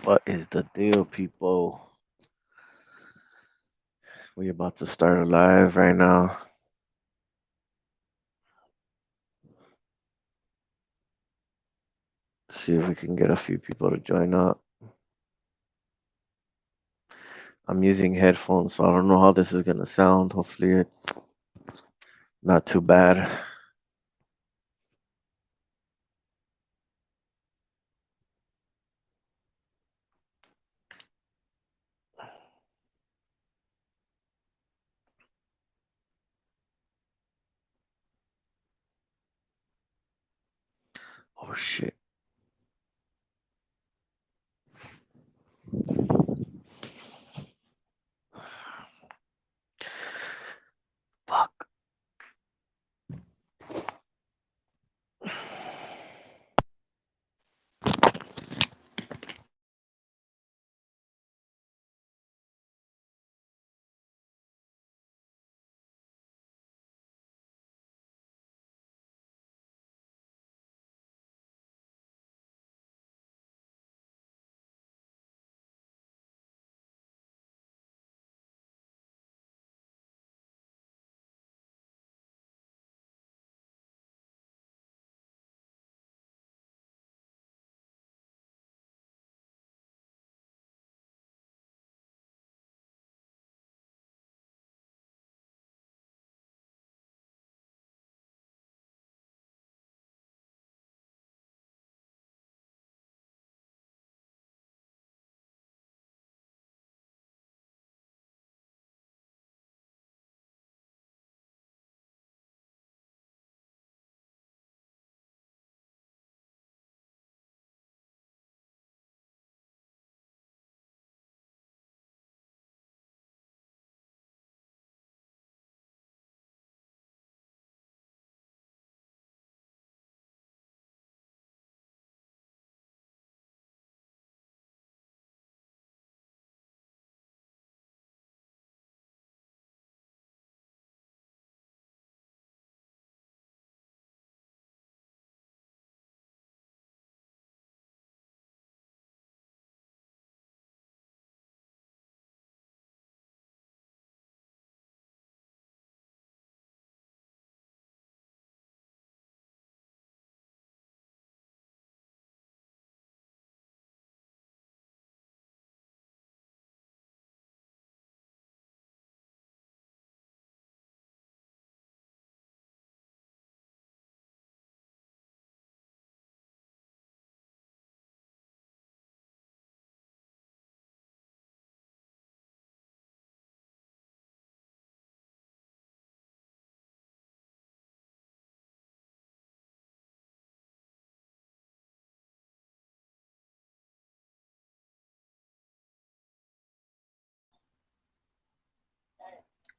What is the deal, people? We about to start a live right now. See if we can get a few people to join up. I'm using headphones, so I don't know how this is gonna sound. Hopefully, it's not too bad. Oh shit! Fuck.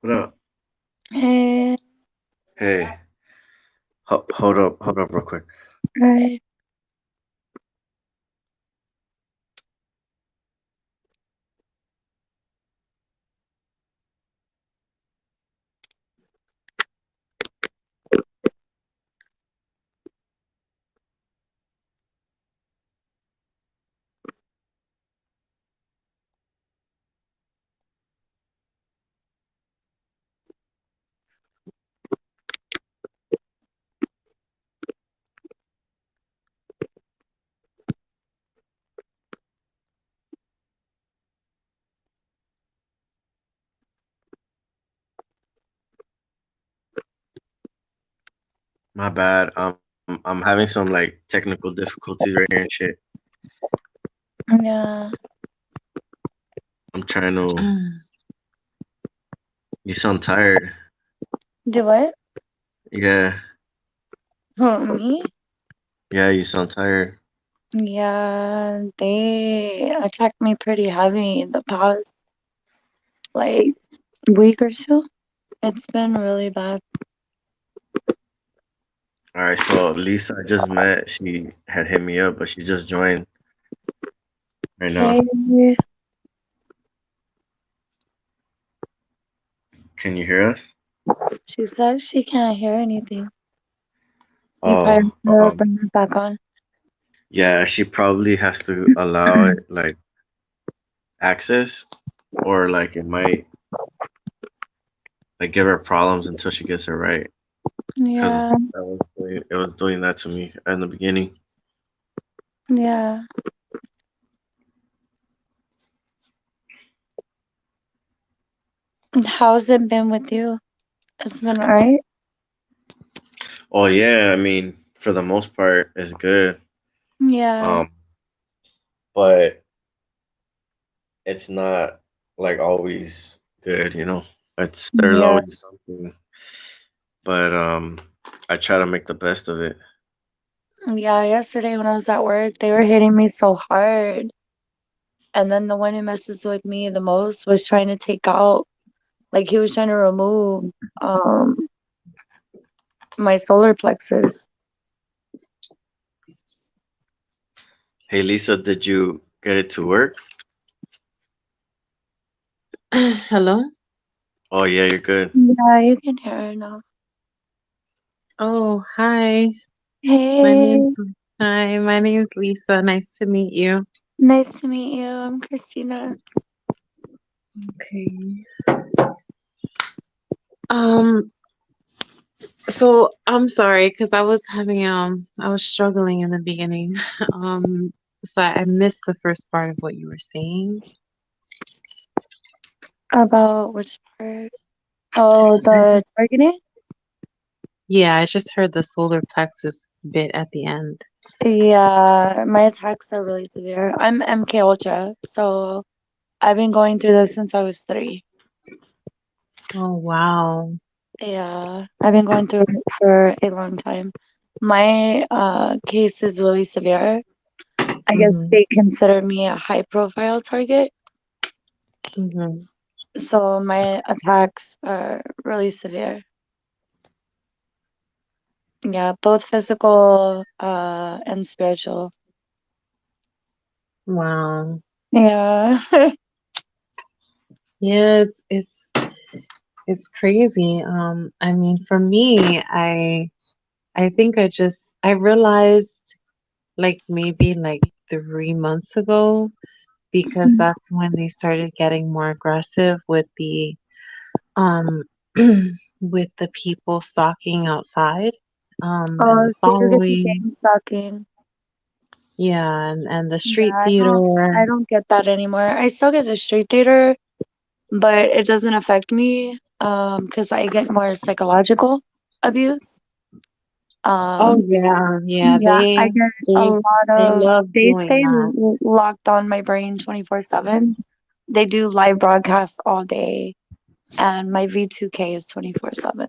What up? Hey, Hey, hold up, real quick. right. My bad. I'm having some like technical difficulties right here and shit. Yeah. I'm trying to. You sound tired. Do what? Yeah, Who, me? yeah. You sound tired. Yeah, they attacked me pretty heavy the past like week or so. It's been really bad. All right. So Lisa, I just met. She had hit me up, but she just joined right now. Hey, Can you hear us? she says she can't hear anything. You Oh, probably have to bring her back on. yeah. She probably has to allow it like access, or like it might like give her problems until she gets it right. Yeah, Because it was doing that to me in the beginning. yeah. And how's it been with you? It's been alright? Oh yeah, I mean, for the most part, it's good. Yeah, Um, but it's not like always good, you know. It's there's yeah, always something, but I try to make the best of it. yeah. Yesterday when I was at work, they were hitting me so hard. And then the one who messes with me the most was trying to take out, like he was trying to remove um my solar plexus. Hey Lisa, did you get it to work? Hello. Oh yeah, you're good. Yeah, you can hear her now. Oh, hi. My name's Hey, Hi. My name's Lisa. Nice to meet you. nice to meet you. I'm Christina. Okay. Um. So I'm sorry because I was struggling in the beginning. Um. So I missed the first part of what you were saying. About which part? Oh, I the just targeting? Yeah, I just heard the solar plexus bit at the end. Yeah, my attacks are really severe. I'm MK Ultra, so I've been going through this since I was 3. Oh wow. Yeah, I've been going through it for a long time. My case is really severe. I guess Mhm. they consider me a high profile target, Mhm. so my attacks are really severe. Yeah, both physical and spiritual. Wow. Yeah. Yeah, it's crazy. I mean, for me, I think I realized like maybe like 3 months ago because that's when they started getting more aggressive with the um with the people stalking outside and Oh, the so you're getting following. gang stalking. Yeah, and the Yeah, street theater. I don't get that anymore. I still get the street theater, but it doesn't affect me because I get more psychological abuse. Oh Um yeah, yeah, yeah, I get a they lot they of love they doing stay that. locked on my brain 24/7. They do live broadcasts all day and my V2K is 24/7.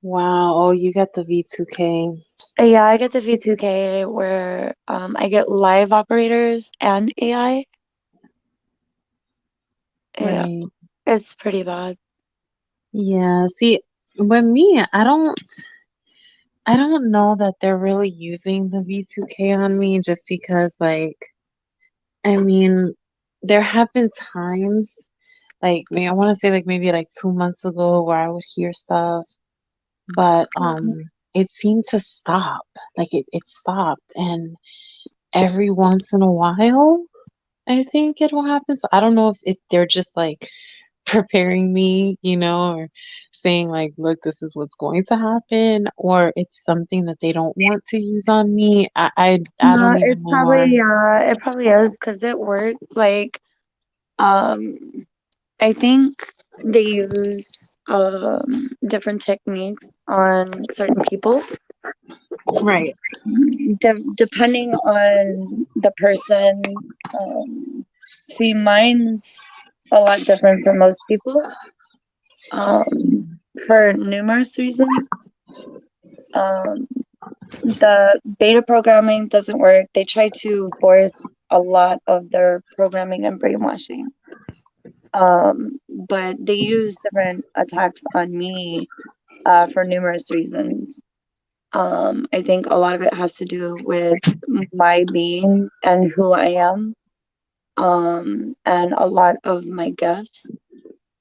Wow. Oh, you got the V2K. Yeah, I get the V2K where I get live operators and AI. Yeah, Right. it's pretty bad. Yeah. See, with me, I don't know that they're really using the V2K on me just because, like, I mean, there have been times, like, I want to say, like, maybe like 2 months ago where I would hear stuff, but it seemed to stop. Like, it stopped. And every once in a while, I think it'll happen. So I don't know if they're just like preparing me, or saying like, look, this is what's going to happen, or it's something that they don't want to use on me. I No, don't even it's know. probably Or it probably is because it worked. Like, um, I think they use different techniques on certain people, right, depending on the person. See, mine's a lot different from most people, for numerous reasons. Um, the beta programming doesn't work. They try to force a lot of their programming and brainwashing. But they use different attacks on me for numerous reasons. I think a lot of it has to do with my being and who I am, and a lot of my gifts,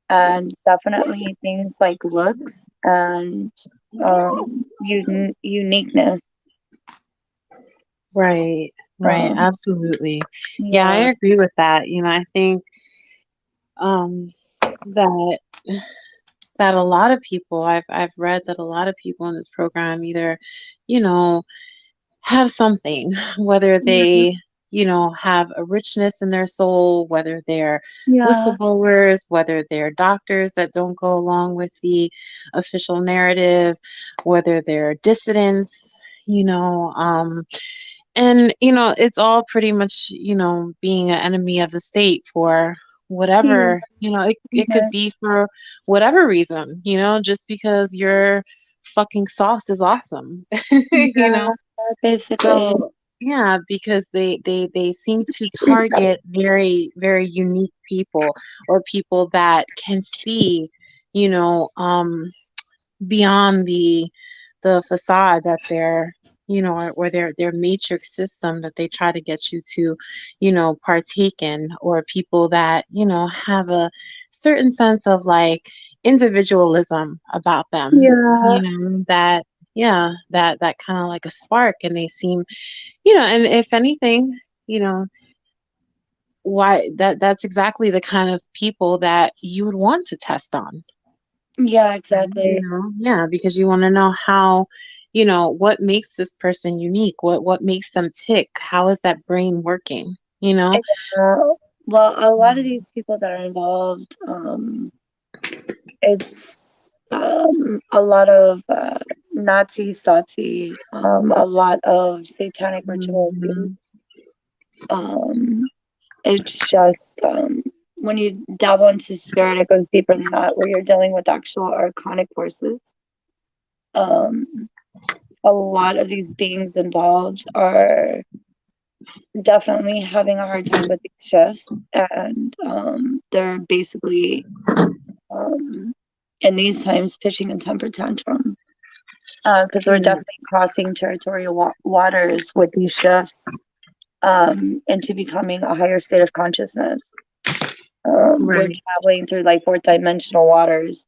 and definitely things like looks and uniqueness. right. Right, Um, absolutely. Yeah, I yeah, agree with that. I think um that that a lot of people I've read that a lot of people in this program either, you know, have something, whether mhm, they, have a richness in their soul, whether they're yeah, whistleblowers, whether they're doctors that don't go along with the official narrative, whether they're dissidents, you know, um, and, it's all pretty much, being an enemy of the state for yeah, whatever, it could yeah, be for whatever reason, just because your fucking sauce is awesome, you yeah, know? basically. So, yeah, because they seem to target very, very unique people or people that can see, you know, beyond the facade that they're or their matrix system that they try to get you to partake in, or people that have a certain sense of like individualism about them, Yeah, that that kind of like a spark, and they seem and if anything, you know why that's exactly the kind of people that you would want to test on. yeah, Right. exactly. Yeah, because you want to know how, what makes this person unique, what makes them tick, how is that brain working, you know? Uh, well, a lot of Mm. these people that are involved, it's a lot of Nazi Stasi, a lot of satanic rituals. Mhm. Um, it's just when you dabble into spirit, it goes deeper than that, where you're dealing with actual archonic forces. Um, a lot of these beings involved are definitely having a hard time with these shifts, and they're basically um, in these times pitching a temper tantrum because we're Right. definitely crossing territorial waters with these shifts into becoming a higher state of consciousness. We're Right. traveling through like fourth dimensional waters.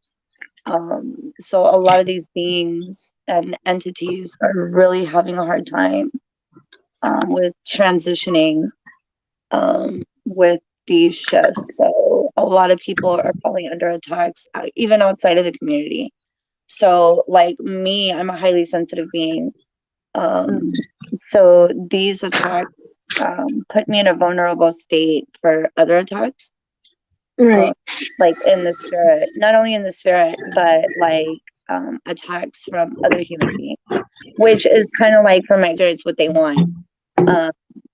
So a lot of these beings and entities are really having a hard time with transitioning with these shifts. So a lot of people are falling under attacks, even outside of the community. So, like me, I'm a highly sensitive being. Um, Mm. so these attacks put me in a vulnerable state for other attacks, uh, Right. like in the spirit, not only in the spirit, but like attacks from other human beings, which is kind of like for my spirits what they want. Um,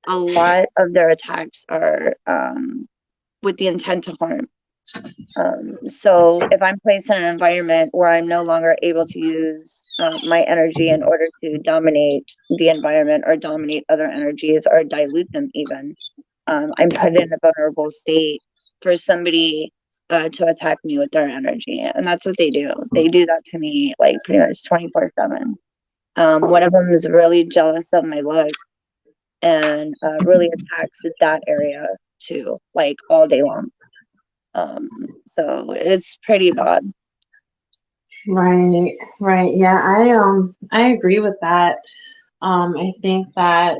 a lot of their attacks are with the intent to harm. So if I'm placed in an environment where I'm no longer able to use my energy in order to dominate the environment or dominate other energies or dilute them, even, I'm put in a vulnerable state for somebody to attack me with their energy. And that's what they do. They do that to me like pretty much 24/7. One of them is really jealous of my look and really attacks that area too, like all day long. So it's pretty bad. Right. Right. Yeah, I agree with that. I think that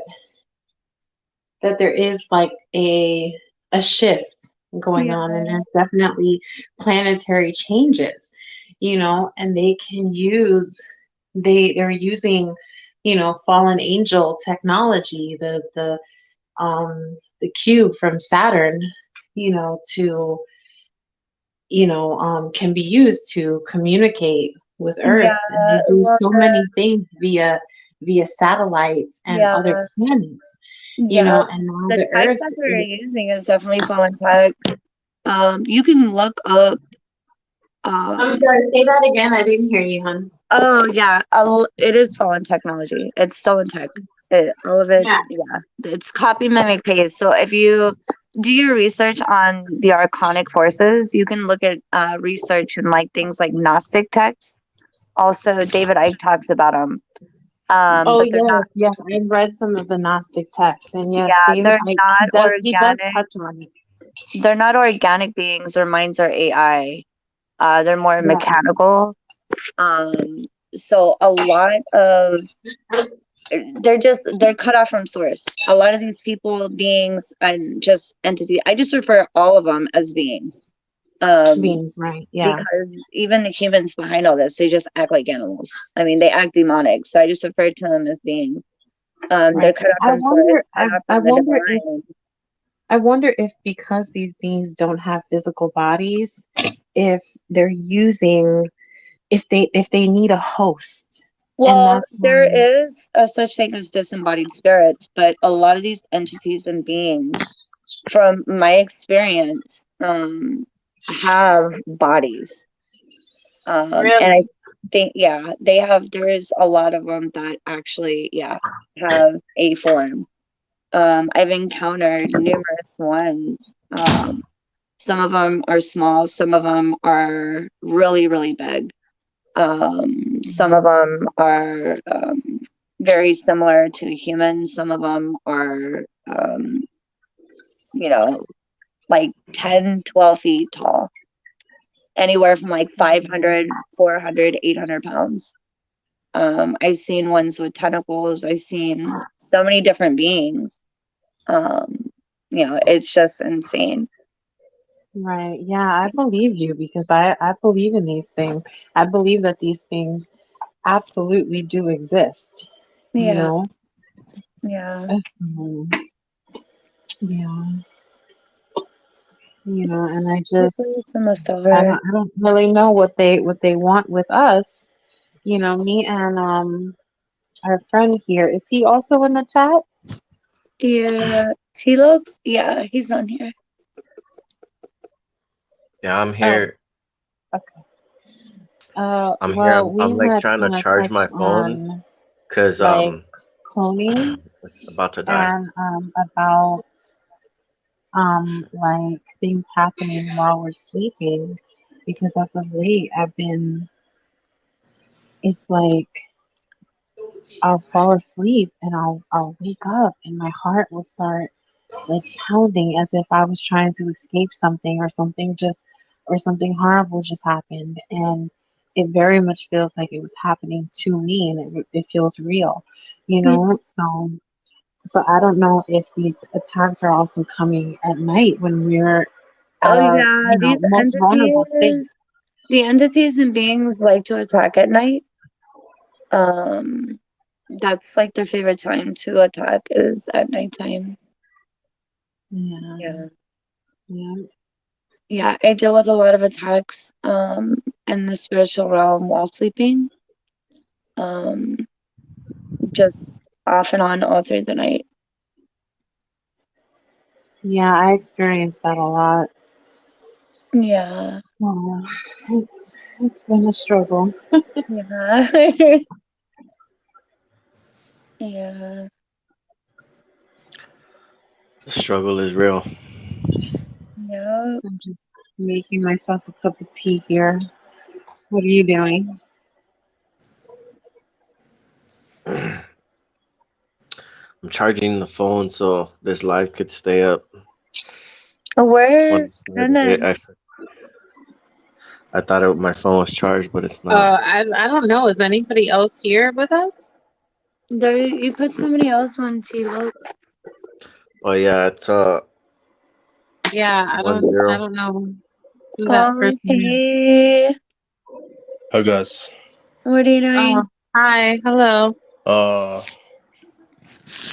there is like a shift going Yeah, on, and there's definitely planetary changes, and they're using fallen angel technology, the cube from Saturn, to can be used to communicate with yeah, Earth, and they do well, so many things via satellites and yeah, other planets, yeah. and now The the tech Earth that they're is. using is definitely fallen tech. You can look up. I'm Um, sorry, say that again. I didn't hear you, hon. oh yeah, it is fallen technology. It's stolen tech. All of it, Yeah. yeah. It's copy, mimic, paste. So if you do your research on the archonic forces, you can look at research in like things like Gnostic texts. Also, David Icke talks about them. Oh But they're not. yes, yes. I've read some of the Gnostic texts, and yes, Yeah, David, they're he not does organic. touch on it. They're not organic beings. Their minds are AI. They're more Yeah. mechanical. Um, so a lot of they're cut off from source. A lot of these people, beings, and just entity. I just refer all of them as beings. Beings, right? Yeah. Because even the humans behind all this, they just act like animals. I mean, they act demonic. So I just refer to them as beings. They're Right. cut off from source, cut off I from the wonder if divine. because these beings don't have physical bodies, if they're using if they need a host, and Well, that's there why. is a such thing as disembodied spirits, but a lot of these entities and beings, from my experience, have bodies. And I Really? think, yeah, they have, there is a lot of them that actually, yeah, have a form. I've encountered numerous ones. Some of them are small, some of them are really, really big. Some of them are very similar to humans. Some of them are, you know, like 10, 12 feet tall, anywhere from like 500, 400, 800 pounds. I've seen ones with tentacles. I've seen so many different beings. Um, it's just insane. Right. Yeah, I believe you because I believe in these things. I believe that these things absolutely do exist, you Yeah, know? yeah. So, yeah, and Hopefully it's almost over. I don't really know what they want with us. Me and our friend here, is he also in the chat? Yeah, T looks. Yeah, he's on here. Yeah, I'm Oh, here. okay. I'm here. Well, I'm we like had trying to kind of charge my touched phone on because like cloning it's about to die. and about like things happening while we're sleeping because as of late I've been it's like I'll fall asleep and I'll wake up and my heart will start like pounding as if I was trying to escape something or something horrible just happened and it very much feels like it was happening to me and it feels real, Yeah. so I don't know if these attacks are also coming at night when we're at Oh our, yeah, these most vulnerable state. entities, the entities and beings like to attack at night. Um, that's like their favorite time to attack is at nighttime. Yeah, Yeah. yeah, Yeah, I deal with a lot of attacks in the spiritual realm while sleeping. Um, just off and on all through the night. yeah. I experienced that a lot. Yeah. So it's been a struggle. Yeah. Yeah. The struggle is real. Yeah. I'm just making myself a cup of tea here. What are you doing? I'm charging the phone so this live could stay up. When I Where's started it, Brennan? I thought my phone was charged, but it's not. I don't know. Is anybody else here with us? There, you put somebody else on T look. Oh yeah, it's Yeah, one I zero. don't know who that person is. Okay. Hi guys. What are you Oh, doing? hi, hello. Uh,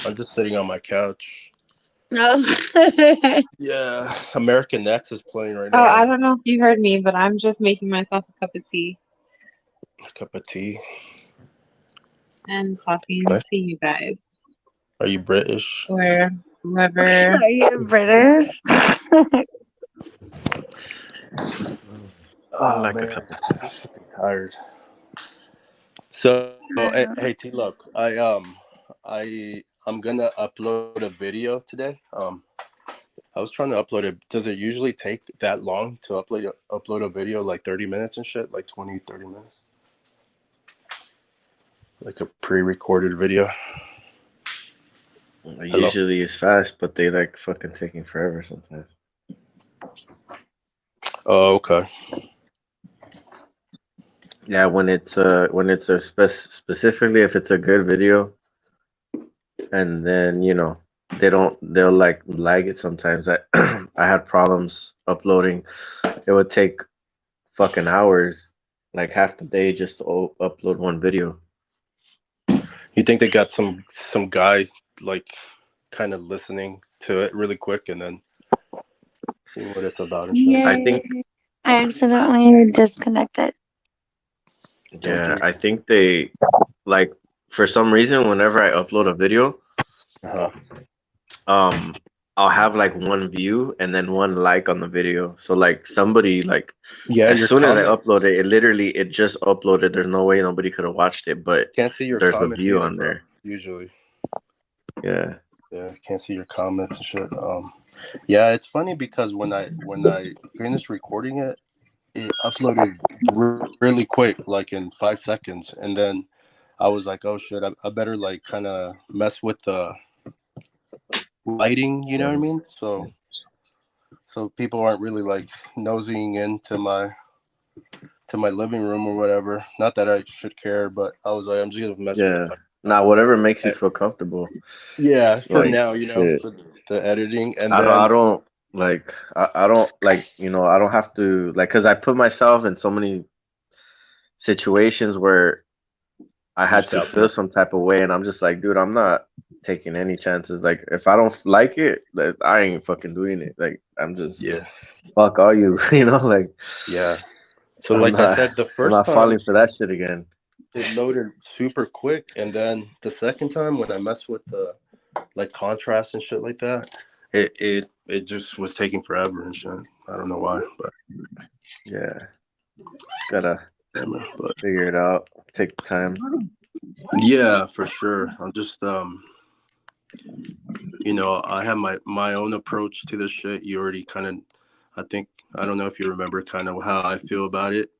I'm just sitting on my couch. No. Yeah, American Next is playing right Oh, now. I don't know if you heard me, but I'm just making myself a cup of tea A cup of tea. and talking Nice. to you guys Are you British? or whoever. Are you British? I Oh like a man, cup of I'm tea. fucking tired. So, hey T, look, I'm gonna upload a video today. I was trying to upload it. Does it usually take that long to upload a video, like 30 minutes and shit, like 20, 30 minutes, like a pre-recorded video? Hello. Usually it's fast, but they like fucking taking forever sometimes. Oh, okay. Yeah, when it's a specifically if it's a good video, and then they'll like lag it sometimes. I I had problems uploading. It would take fucking hours, like half the day just to upload one video. You think they got some guy like kind of listening to it really quick and then seeing what it's about and shit? I Yay. think I accidentally disconnected. Don't do yeah, it. I think they like for some reason whenever I upload a video, Uh-huh. um I'll have like one view and then one like on the video. So like somebody like Yeah, as your soon as I comments. upload it, it just uploaded. There's no way nobody could have watched it, but Can't see your there's a comments view either, on bro. there. Usually. Yeah. Yeah, can't see your comments and shit. Yeah, it's funny because when I finished recording it, it uploaded really quick, like in 5 seconds, and then I was like, "Oh shit, I better like kind of mess with the lighting." You know what I mean? So people aren't really like nosing into my living room or whatever. Not that I should care, but I was like, I'm just gonna mess with Yeah. like, Now whatever makes you feel comfortable. yeah, for Like now, shit. for the editing, and I then don't like I don't like I don't have to like because I put myself in so many situations where I you had just to out feel there. some type of way, and I'm just like, dude, I'm not taking any chances. Like, if I don't like it, like, I ain't fucking doing it. Like, I'm just Yeah, fuck all you, like yeah. So I'm like I not, said, the I'm first not time falling for that shit again. it loaded super quick, and then the second time when I messed with the like contrast and shit like that, it just was taking forever and shit. I don't know why, but Yeah, gotta damn it. But figure it out. Take time. yeah, for sure. I'm just I have my own approach to this shit. You already kind of, I think, I don't know if you remember kind of how I feel about it.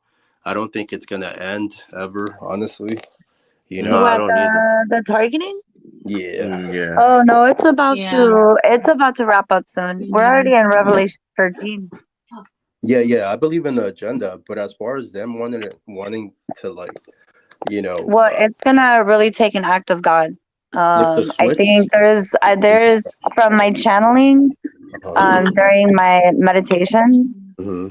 I don't think it's gonna end ever, honestly. You No, know? I What don't either. the targeting? Yeah. Yeah, Oh no, Yeah. it's about to wrap up soon. We're Yeah. already in Revelation 13. Yeah, yeah. I believe in the agenda, but as far as them wanting to like, you know, Well, uh, it's gonna really take an act of God. flip the I switch. think there's from my channeling, during my meditation, Hmm.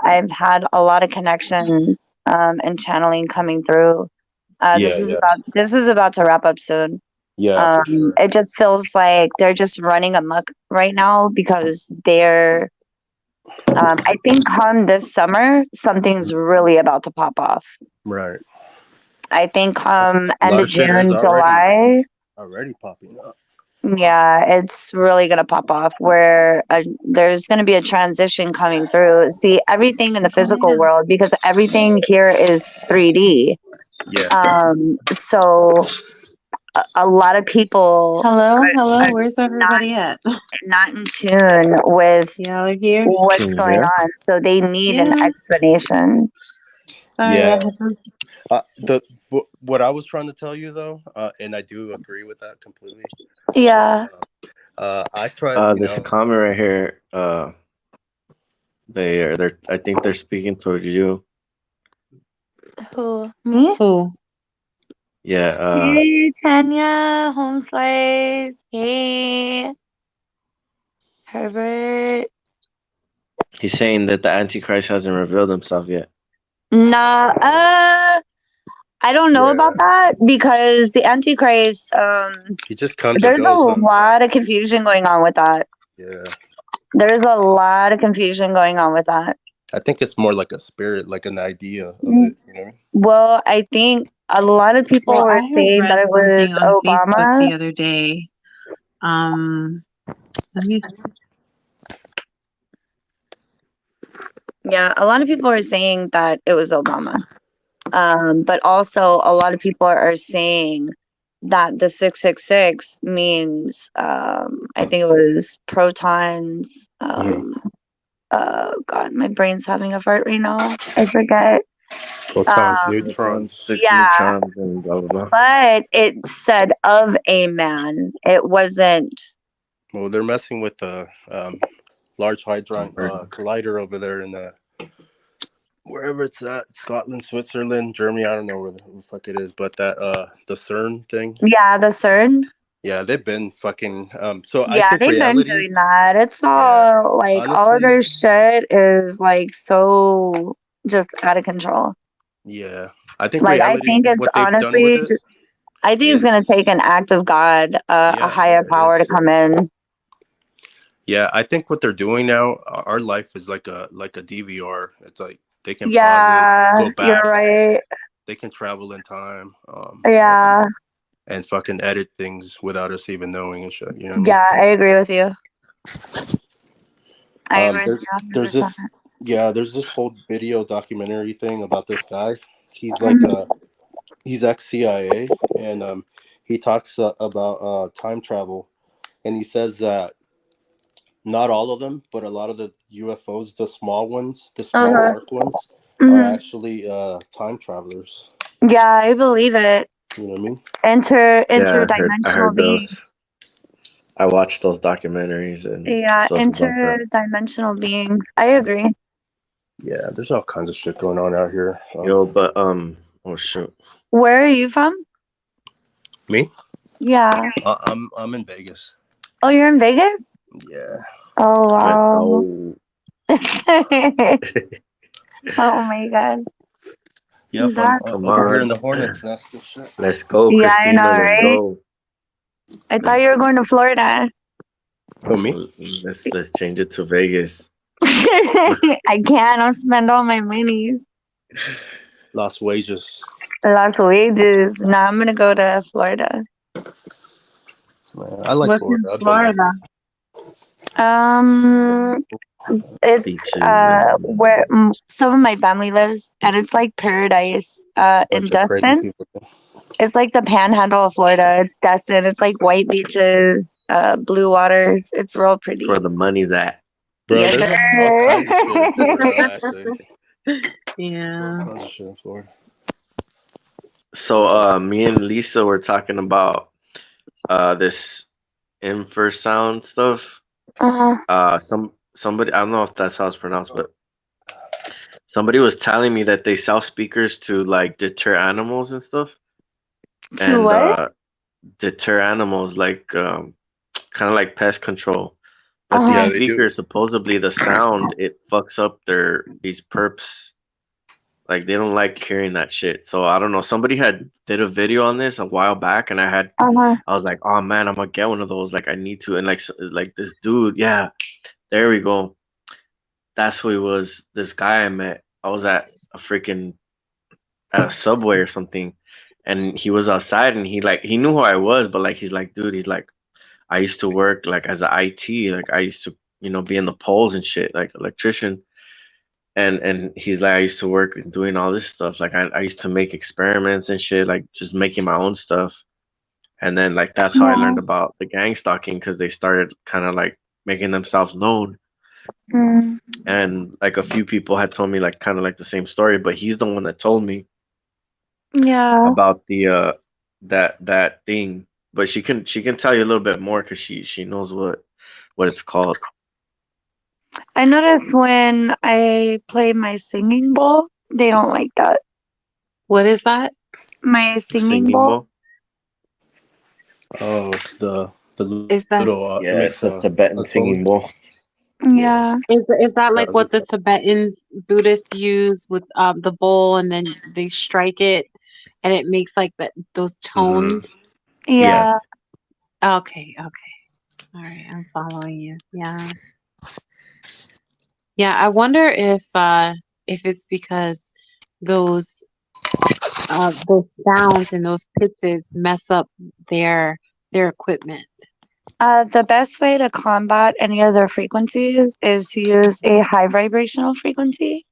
I've had a lot of connections, and channeling coming through. Yeah, yeah, This is about to wrap up soon. yeah, for sure. It just feels like they're just running amok right now because they're. I think come this summer, something's really about to pop off. Right. I think A end lot of of shit is June, July. already popping up. Yeah, it's really gonna pop off where there's gonna be a transition coming through. See, everything in the physical world, because everything here is 3D. Yeah. So a lot of people Hello, hello. are Where's not everybody at? not in tune with Y'all are here? what's can you going hear? on, so they need an Yeah. explanation. Sorry, I Yeah. had some. What I was trying to tell you though, and I do agree with that completely. But Yeah. I tried, This comment right here. They're. I think they're speaking towards you. Who? Me? Who? Yeah. Hey, Tanya, home slice. Hey, Herbert. He's saying that the Antichrist hasn't revealed himself yet. Nah, I don't know yeah, about that because the Antichrist, he just comes and there's a goes, huh? lot of confusion going on with that. Yeah, There's a lot of confusion going on with that. I think it's more like a spirit, like an idea of Mm, it. You know what I mean? Well, I think a lot of people Well, were I had saying that read it something was on Facebook Obama. the other day. Um, let me. Yeah, a lot of people are saying that it was Obama. But also a lot of people are saying that the 666 means, I think it was protons. God, my brain's having a fart right now. I forget. Protons, Um, Protons, neutrons. six yeah, neutrons, and blah blah blah. but it said of a man. It wasn't. Well, they're messing with the Large Hadron Convergence. Collider over there in wherever it's at, Scotland, Switzerland, Germany. I don't know where the fuck it is, but that the CERN thing. Yeah, the CERN. Yeah, they've been fucking. So I Yeah, think they've been reality. doing that. It's Yeah, all like all of honestly, their shit is like so just out of control. yeah. I think Like I reality. think it's What they've done with honestly, it I think it's gonna is, take an act of God, a yeah, higher it power to is. come in. Yeah, I think what they're doing now, our life is like a DVR. It's like they can pause it, go Yeah, you're back, right. they can travel in time, Yeah, and fucking edit things without us even knowing and shit. You know what I mean? yeah, I agree with you. I agree with There's you 100%. there's this yeah, there's this whole video documentary thing about this guy. He's like Mhm. he's ex CIA, and he talks about time travel, and he says that not all of them, but a lot of the UFOs, the small ones, the small Uh-huh. dark ones, are Hmm. actually time travelers. Yeah, I believe it. You know what I mean? Yeah, I Interdimensional heard being. those. I watched those documentaries and Yeah, stuff about that. interdimensional beings. I agree. Yeah, there's all kinds of shit going on out here. Yo, but oh shoot. Where are you from? Me? Yeah. I'm in Vegas. Oh, you're in Vegas? Yeah. Oh, Let's wow. go. Oh my God. Yep, I'm That, Come over here in on. the hornet's nest and shit. Let's go, yeah, I know, Christina. Let's right? go. I thought you were going to Florida. Who, me? Let's change it to Vegas. I can't. I'll spend all my monies. Las Wages. Las wages. Now I'm gonna go to Florida. Man, I like What's in Florida. I've been there. Florida? Um, it's Beaches and where some of my family lives, and it's like paradise. In Bunch of crazy Destin, people. it's like the Panhandle of Florida. It's Destin. It's like white beaches, blue waters. It's real it's where pretty. the money's at. Bro, Yes, there's all sir. kinds of shit in Florida, actually. All Yeah. kinds of shit in Florida. So me and Lisa were talking about this infrasound stuff. Uh-huh. Somebody, I don't know if that's how it's pronounced, but somebody was telling me that they sell speakers to like deter animals and stuff, To and what? deter animals like kind of like pest control. But these Uh-huh. Yeah, they do. speakers, supposedly the sound, it fucks up their these perps. Like they don't like hearing that shit. So I don't know. Somebody had did a video on this a while back, and Uh-huh. I was like, oh man, I'm gonna get one of those. Like I need to. And like this dude, yeah, there we go. That's who he was. This guy I met. I was at a subway or something, and he was outside, and he knew who I was, but like he's like, dude, he's like, I used to work like as a IT, like I used to be in the polls and shit, like electrician. And he's like, I used to work and doing all this stuff. Like I used to make experiments and shit, like just making my own stuff. And then like that's how I Yeah. learned about the gang stalking because they started kind of like making themselves known. Mm, And like a few people had told me like kind of like the same story, but he's the one that told me yeah. about the that thing. But she can tell you a little bit more because she knows what it's called. I notice when I play my singing bowl, they don't like that. What is that? My The singing singing bowl. bowl. Oh, the Is that little it Yeah, makes it's a Tibetan a tone. singing bowl. Yeah. Yeah. is that like That's what the it. Tibetans Buddhists use with the bowl and then they strike it and it makes like that those Hmm. tones? Yeah. Yeah. Okay, okay. All right, I'm following you. Yeah. Yeah, I wonder if it's because those those sounds and those pitches mess up their equipment. The best way to combat any other frequencies is to use a high vibrational frequency.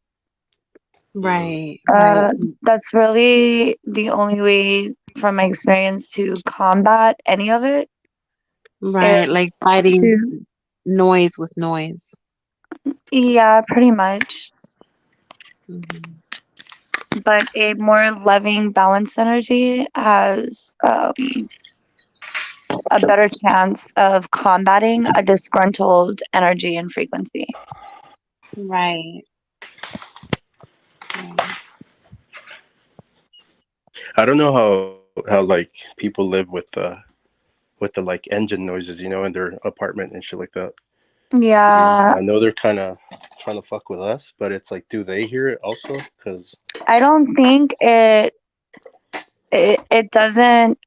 Hmm. Right, right, That's really the only way, from my experience, to combat any of it right. Like is fighting to, noise with noise. yeah, pretty much. Hmm. But a more loving, balanced energy has a better chance of combating a disgruntled energy and frequency. Right, right. I don't know how like people live with with the like engine noises, in their apartment and shit like that. Yeah, I know they're kind of trying to fuck with us, but it's like, do they hear it also? Because I don't think it doesn't.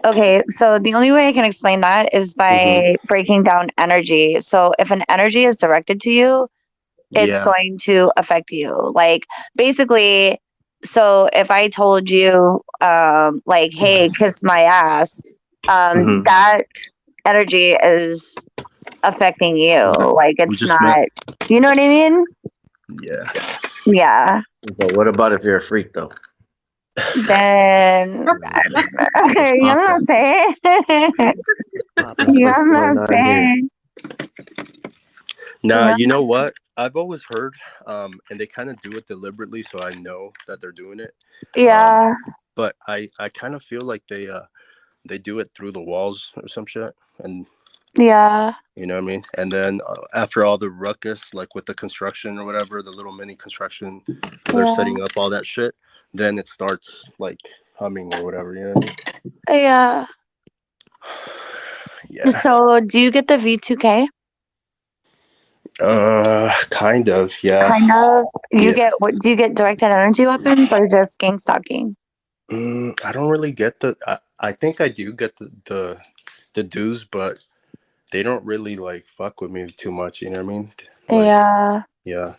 Okay, so the only way I can explain that is hmm by breaking down energy. So if an energy is directed to you, it's yeah, going to affect you. Like basically, so if I told you, like, hey, kiss my ass, hmm that energy is affecting you. Like we it's just met. not, you know what I mean? Yeah, Yeah. But what about if you're a freak though? Then What's you know what I'm popping? saying? Popping? You know What's what going I'm on here? saying? nah, Yeah. you know what? I've always heard, and they kind of do it deliberately, so I know that they're doing it. Um, Yeah. but I kind of feel like they do it through the walls or some shit, and Yeah. you know what I mean. And then after all the ruckus, like with the construction or whatever, the little mini construction, where they're Yeah. setting up all that shit, then it starts like humming or whatever. You know what Yeah. I mean? Yeah. So do you get the V2K? Kind of. Yeah. Kind of. You Yeah. get what do you get directed energy weapons or just gang stalking? I don't really get the. I think I do get the dues, but they don't really like fuck with me too much. You know what I mean? Like, Yeah. yeah.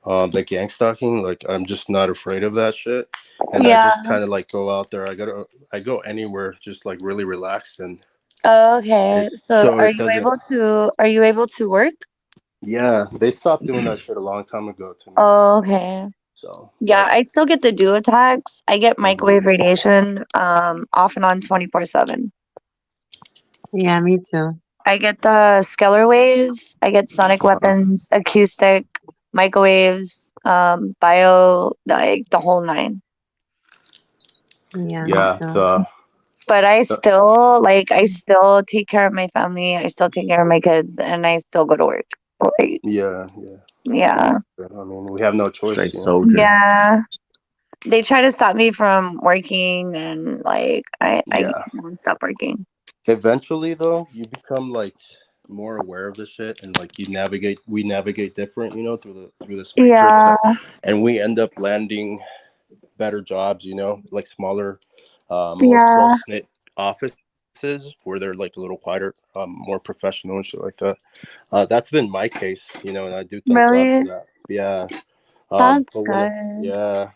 The gang stalking, like I'm just not afraid of that shit, and I Yeah. just kind of like go out there. I go anywhere, just like really relaxed, and Okay. So so it doesn't. are you able to work? Yeah, they stopped doing that shit a long time ago to me. Okay. So, Yeah, but I still get the duo attacks. I get mhm. microwave radiation off and on 24/7. Yeah, me too. I get the scalar waves, I get sonic weapons, acoustic, microwaves, bio, like the whole nine. Yeah, me Yeah, too. But the I still take care of my family, I still take care of my kids, and I still go to work. Like, yeah. yeah. I mean, we have no choice, Straight soldier. Yeah. They try to stop me from working and like I Yeah. won't stop working. Eventually, though, you become like more aware of the shit, and like we navigate different, through this matrix, Yeah, and we end up landing better jobs, like smaller, more yeah, close knit offices where they're like a little quieter, more professional and shit like that. That's been my case, and I do thank God for really? that. Yeah. That's But good.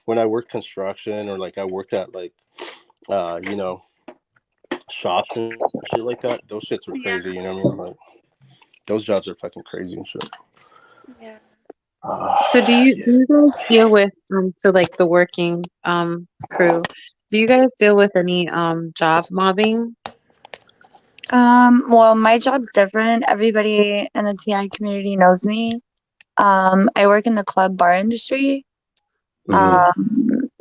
when I worked construction or like I worked at like, uh, you know, shops and shit like that, those shits were crazy. You know what I mean? Like those jobs are fucking crazy and shit. Yeah. So do Yeah. you guys deal with so like the working crew, do you guys deal with any job mobbing? Well, my job's different. Everybody in the TI community knows me. I work in the club bar industry. hmm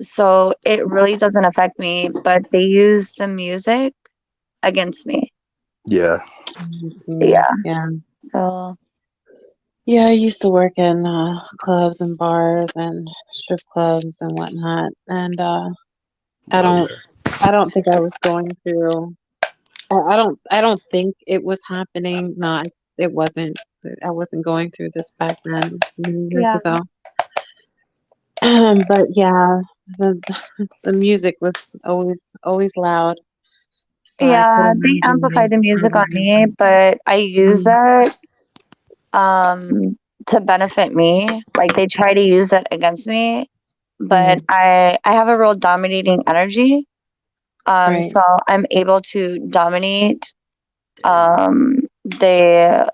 So it really doesn't affect me, but they use the music against me. Yeah. I see. Yeah. Yeah. So Yeah, I used to work in clubs and bars and strip clubs and whatnot. And I Hell don't yeah. I don't think I was going through I don't think it was happening. No, it wasn't. I wasn't going through this back then, many years yeah. ago. But yeah, the the music was always loud, so I could Yeah, they imagine amplify like the how music they on were me, like, but I use mm, that to benefit me. Like they try to use it against me, but mm, I have a real dominating energy. right, So I'm able to dominate um the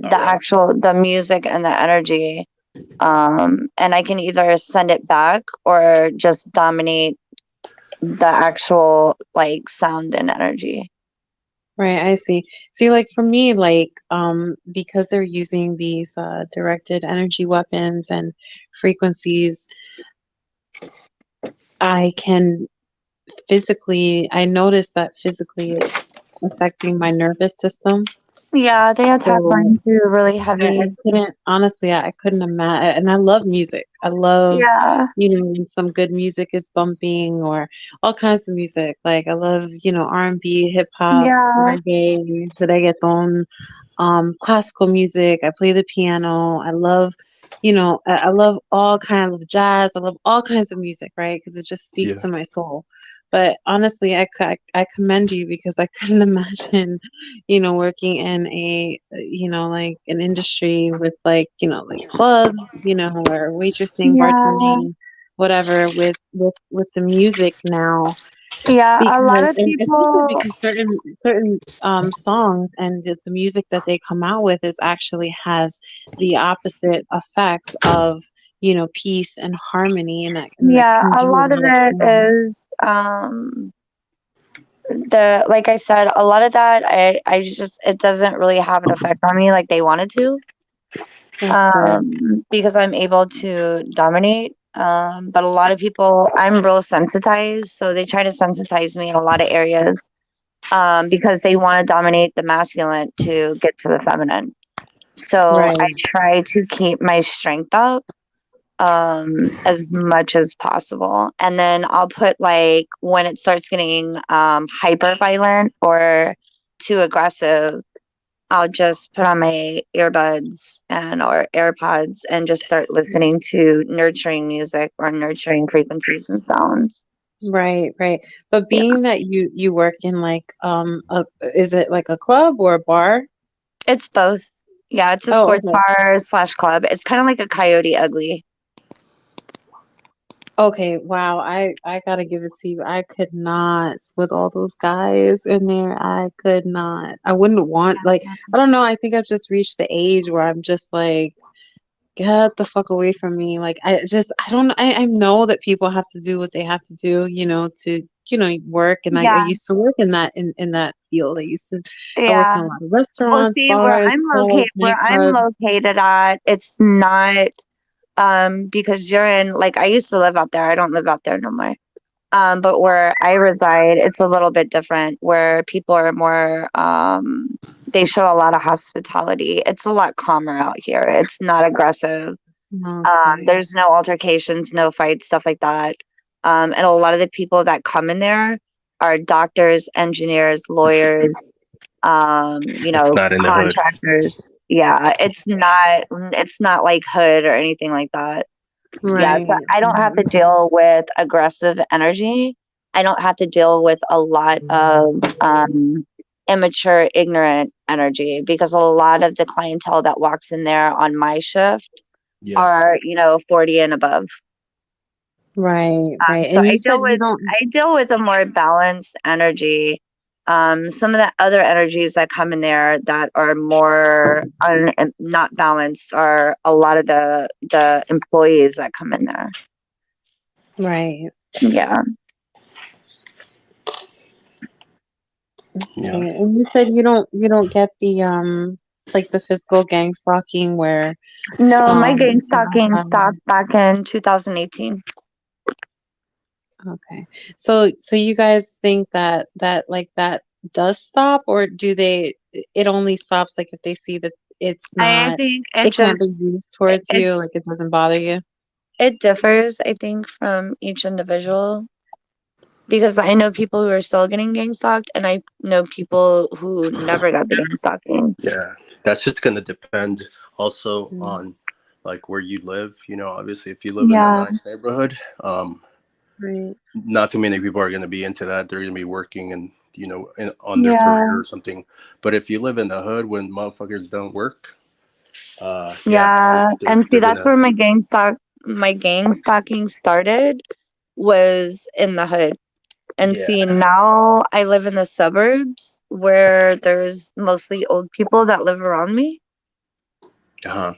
All right. the music and the energy. And I can either send it back or just dominate the actual like sound and energy. right. I see. See, like for me, like because they're using these directed energy weapons and frequencies, I can I notice that physically it's affecting my nervous system. Yeah, they attack So mine too, really I heavy. couldn't honestly, I couldn't imagine. And I love music. I love, Yeah, when some good music is bumping or all kinds of music. Like I love, R&B, hip hop, yeah, reggae, reggaeton, classical music. I play the piano. I love, I love all kinds of jazz. I love all kinds of music, right? Because it just speaks Yeah. to my soul. But honestly, I commend you because I couldn't imagine, working in a, like an industry with like, like clubs, or waitressing, yeah, bartending, whatever, with the music now yeah. A lot because of and especially people, because certain songs and the music that they come out with is actually has the opposite effect of peace and harmony and that yeah, can a do a lot of lot of it harm. is the like I said, a lot of that I just it doesn't really have an effect on me like they wanted to. That's good. Because I'm able to dominate. But a lot of people, I'm real sensitized, so they try to sensitize me in a lot of areas because they want to dominate the masculine to get to the feminine. So I Right. try to keep my strength up as much as possible. And then I'll put like when it starts getting hyper violent or too aggressive, I'll just put on my earbuds and or AirPods and just start listening to nurturing music or nurturing frequencies and sounds. Right, right. But Yeah. being that you work in like is it like a club or a bar? It's both. Yeah, it's a Oh, sports okay. bar slash club. It's kind of like a coyote ugly. Okay, wow. I gotta give it to you. I could not with all those guys in there. I could not. I wouldn't want like I don't know. I think I've just reached the age where I'm just like, get the fuck away from me. Like I don't I know that people have to do what they have to do, to work. And I Yeah. used to work in that field. I worked Yeah. in a lot of Well, restaurants, see bars, clubs, where I'm nightclubs. located at, it's not because you're in like I used to live out there. I don't live out there no more. But where I reside, it's a little bit different where people are more, they show a lot of hospitality. It's a lot calmer out here. It's not aggressive. Okay. There's no altercations, no fights, stuff like that. And a lot of the people that come in there are doctors, engineers, lawyers, It's not in the hood. contractors. Yeah, it's not like hood or anything like that. Yeah, so Right. I don't have to deal with aggressive energy. I don't have to deal with a lot of immature, ignorant energy because a lot of the clientele that walks in there on my shift Yeah. are, 40 and above. Right, right. So And you said you don't. I deal with a more balanced energy. Some of the other energies that come in there that are more not balanced are a lot of the employees that come in there. Right. Yeah. Okay. Yeah. And you said you don't get the like the physical gang stalking where No, my gang people stalking have stopped back in 2018. okay. So you guys think that like that does stop or do they it only stops like if they see that it's I not think it can't be used towards it you, like it doesn't bother you? it differs, I think, from each individual because I know people who are still getting gang stalked and I know people who never got the gang stalking. Yeah. That's just gonna depend also Mm, on like where you live. Obviously if you live in a Yeah, nice neighborhood, right. not too many people are gonna be into that. They're gonna be working and on their yeah, career or something. But if you live in the hood when motherfuckers don't work, yeah, yeah. they're And see, they're that's gonna where my gang stalking started was in the hood. And yeah. see, now I live in the suburbs where there's mostly old people that live around me. Uh-huh.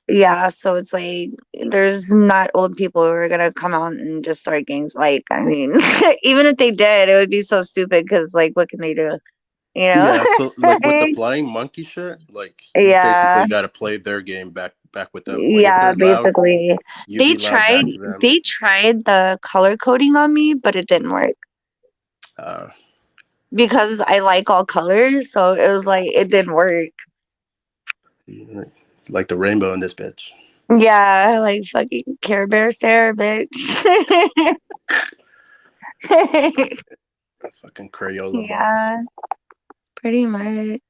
Yeah, so it's like there's not old people who are gonna come out and just start gangs. Like, I mean, even if they did, it would be so stupid because, like, what can they do? You know? Yeah, so like with the flying monkey shit, like you Yeah, basically got to play their game back with them. Like if yeah, they're loud, basically. you be loud back to them. They tried the color coding on me, but it didn't work. Uh, because I like all colors, so it was like it didn't work. Like the rainbow in this bitch. Yeah, like fucking Care Bear stare, bitch. Fucking Crayola box. Yeah, pretty much.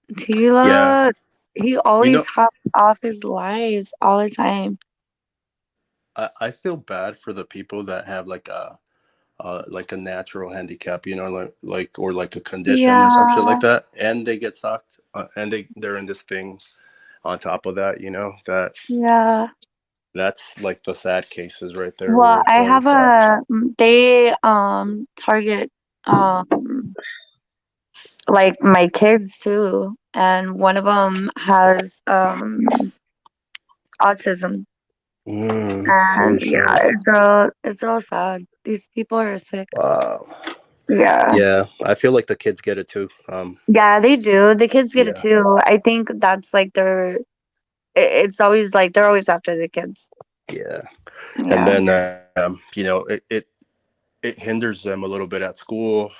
Yeah. Tila, he You always know, hops off his lives all the time. I feel bad for the people that have like a natural handicap, you know, like or like a condition or some shit Yeah, like that, and they get socked, and they're in this thing on top of that, you know, yeah. that's like the sad cases right there where Well, it's I like have fuck. they target like my kids too, and one of them has autism, Holy and shit. yeah, it's real sad. These people are sick. Wow. Yeah. Yeah, I feel like the kids get it too. Yeah, they do. The kids get it Yeah, too. I think that's like it's always like they're always after the kids. yeah. And Yeah. then you know, it hinders them a little bit at school.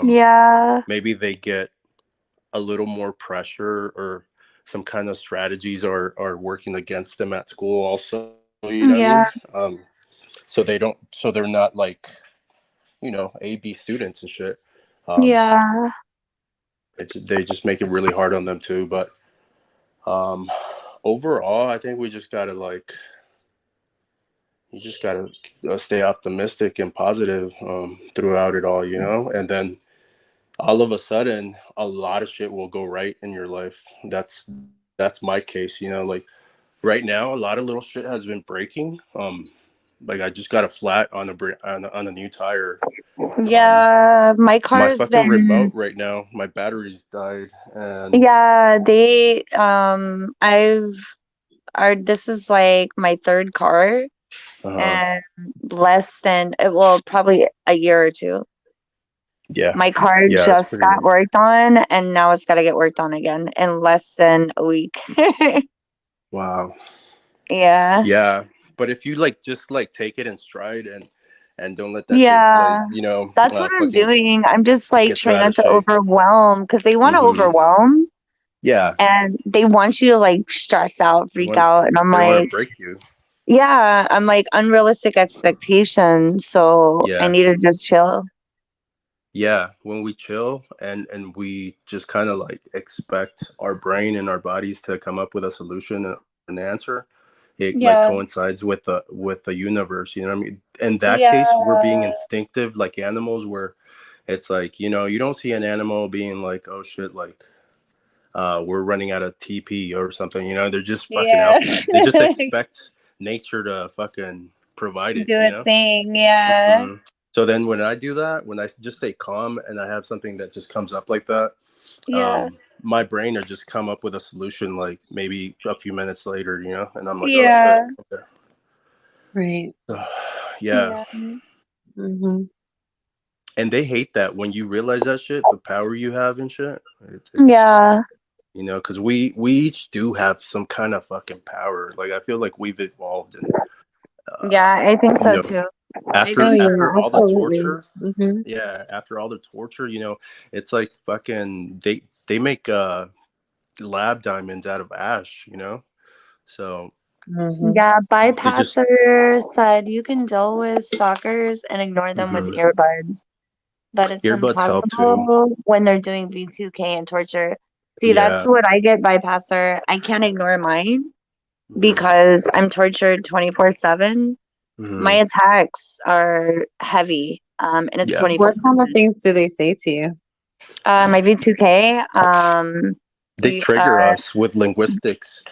Yeah. Maybe they get a little more pressure, or some kind of strategies are working against them at school also, you know what I mean? Yeah. So they're not like, you know, A B students and shit. um Yeah. they just make it really hard on them too, but um overall I think we just gotta like, you just gotta stay optimistic and positive throughout it all, you know, and then all of a sudden a lot of shit will go right in your life. That's my case, you know, like right now a lot of little shit has been breaking. Like I just got a flat on on a new tire. um Yeah. My my car's fucking remote been right now, my battery's died, and yeah, they I've our this is like my third car uh and less than well, probably a year or two. yeah, My car yeah, it's just pretty got rough. worked on and now it's gotta get worked on again in less than a week. Wow. Yeah. Yeah, but if you like just like take it in stride and don't let that shit like, Yeah. you know, That's what I'm fucking doing. I'm just like get you trying out of not to shape. overwhelm because they want to Hmm. overwhelm Yeah, and they want you to like stress out, they freak want out. And I'm they want to like, break you. yeah, I'm like unrealistic expectations. So I Yeah, need to just chill. yeah. When we chill and we just kind of like expect our brain and our bodies to come up with a solution or an answer, it like Yeah. coincides with the universe. You know what I mean? In that Yeah. case, we're being instinctive like animals, where it's like, you know, you don't see an animal being like, oh shit, like we're running out of TP or something. You know, they're just fucking Yeah. out there. They just expect nature to fucking provide it. Do You it know. sing. Yeah. Mhm. So then when I do that, when I just stay calm and I have something that just comes up like that, Yeah. my brain will just come up with a solution like maybe a few minutes later. You know, and I'm like, oh shit. Yeah. Okay. Right. So, yeah. Yeah. Hmm. And they hate that when you realize that shit, the power you have and shit. It's Yeah. you know, because we each do have some kind of fucking power. Like I feel like we've evolved, and Yeah. I think you so know, too. I Oh think yeah, after all the absolutely. torture, Hmm. yeah, after all the torture, you know, it's like fucking they make lab diamonds out of ash, you know, so Hmm. yeah, they just bypasser said you can deal with stalkers and ignore them with mhm. earbuds, but it's Earbuds help too. impossible when they're doing B2K and torture. See, that's Yeah. what I get bypasser. I can't ignore mine Hmm. because I'm tortured 24/7. My Hmm. attacks are heavy, and it's Yeah, 24 What kind of 7. things do they say to you? My B2K, they trigger us with linguistics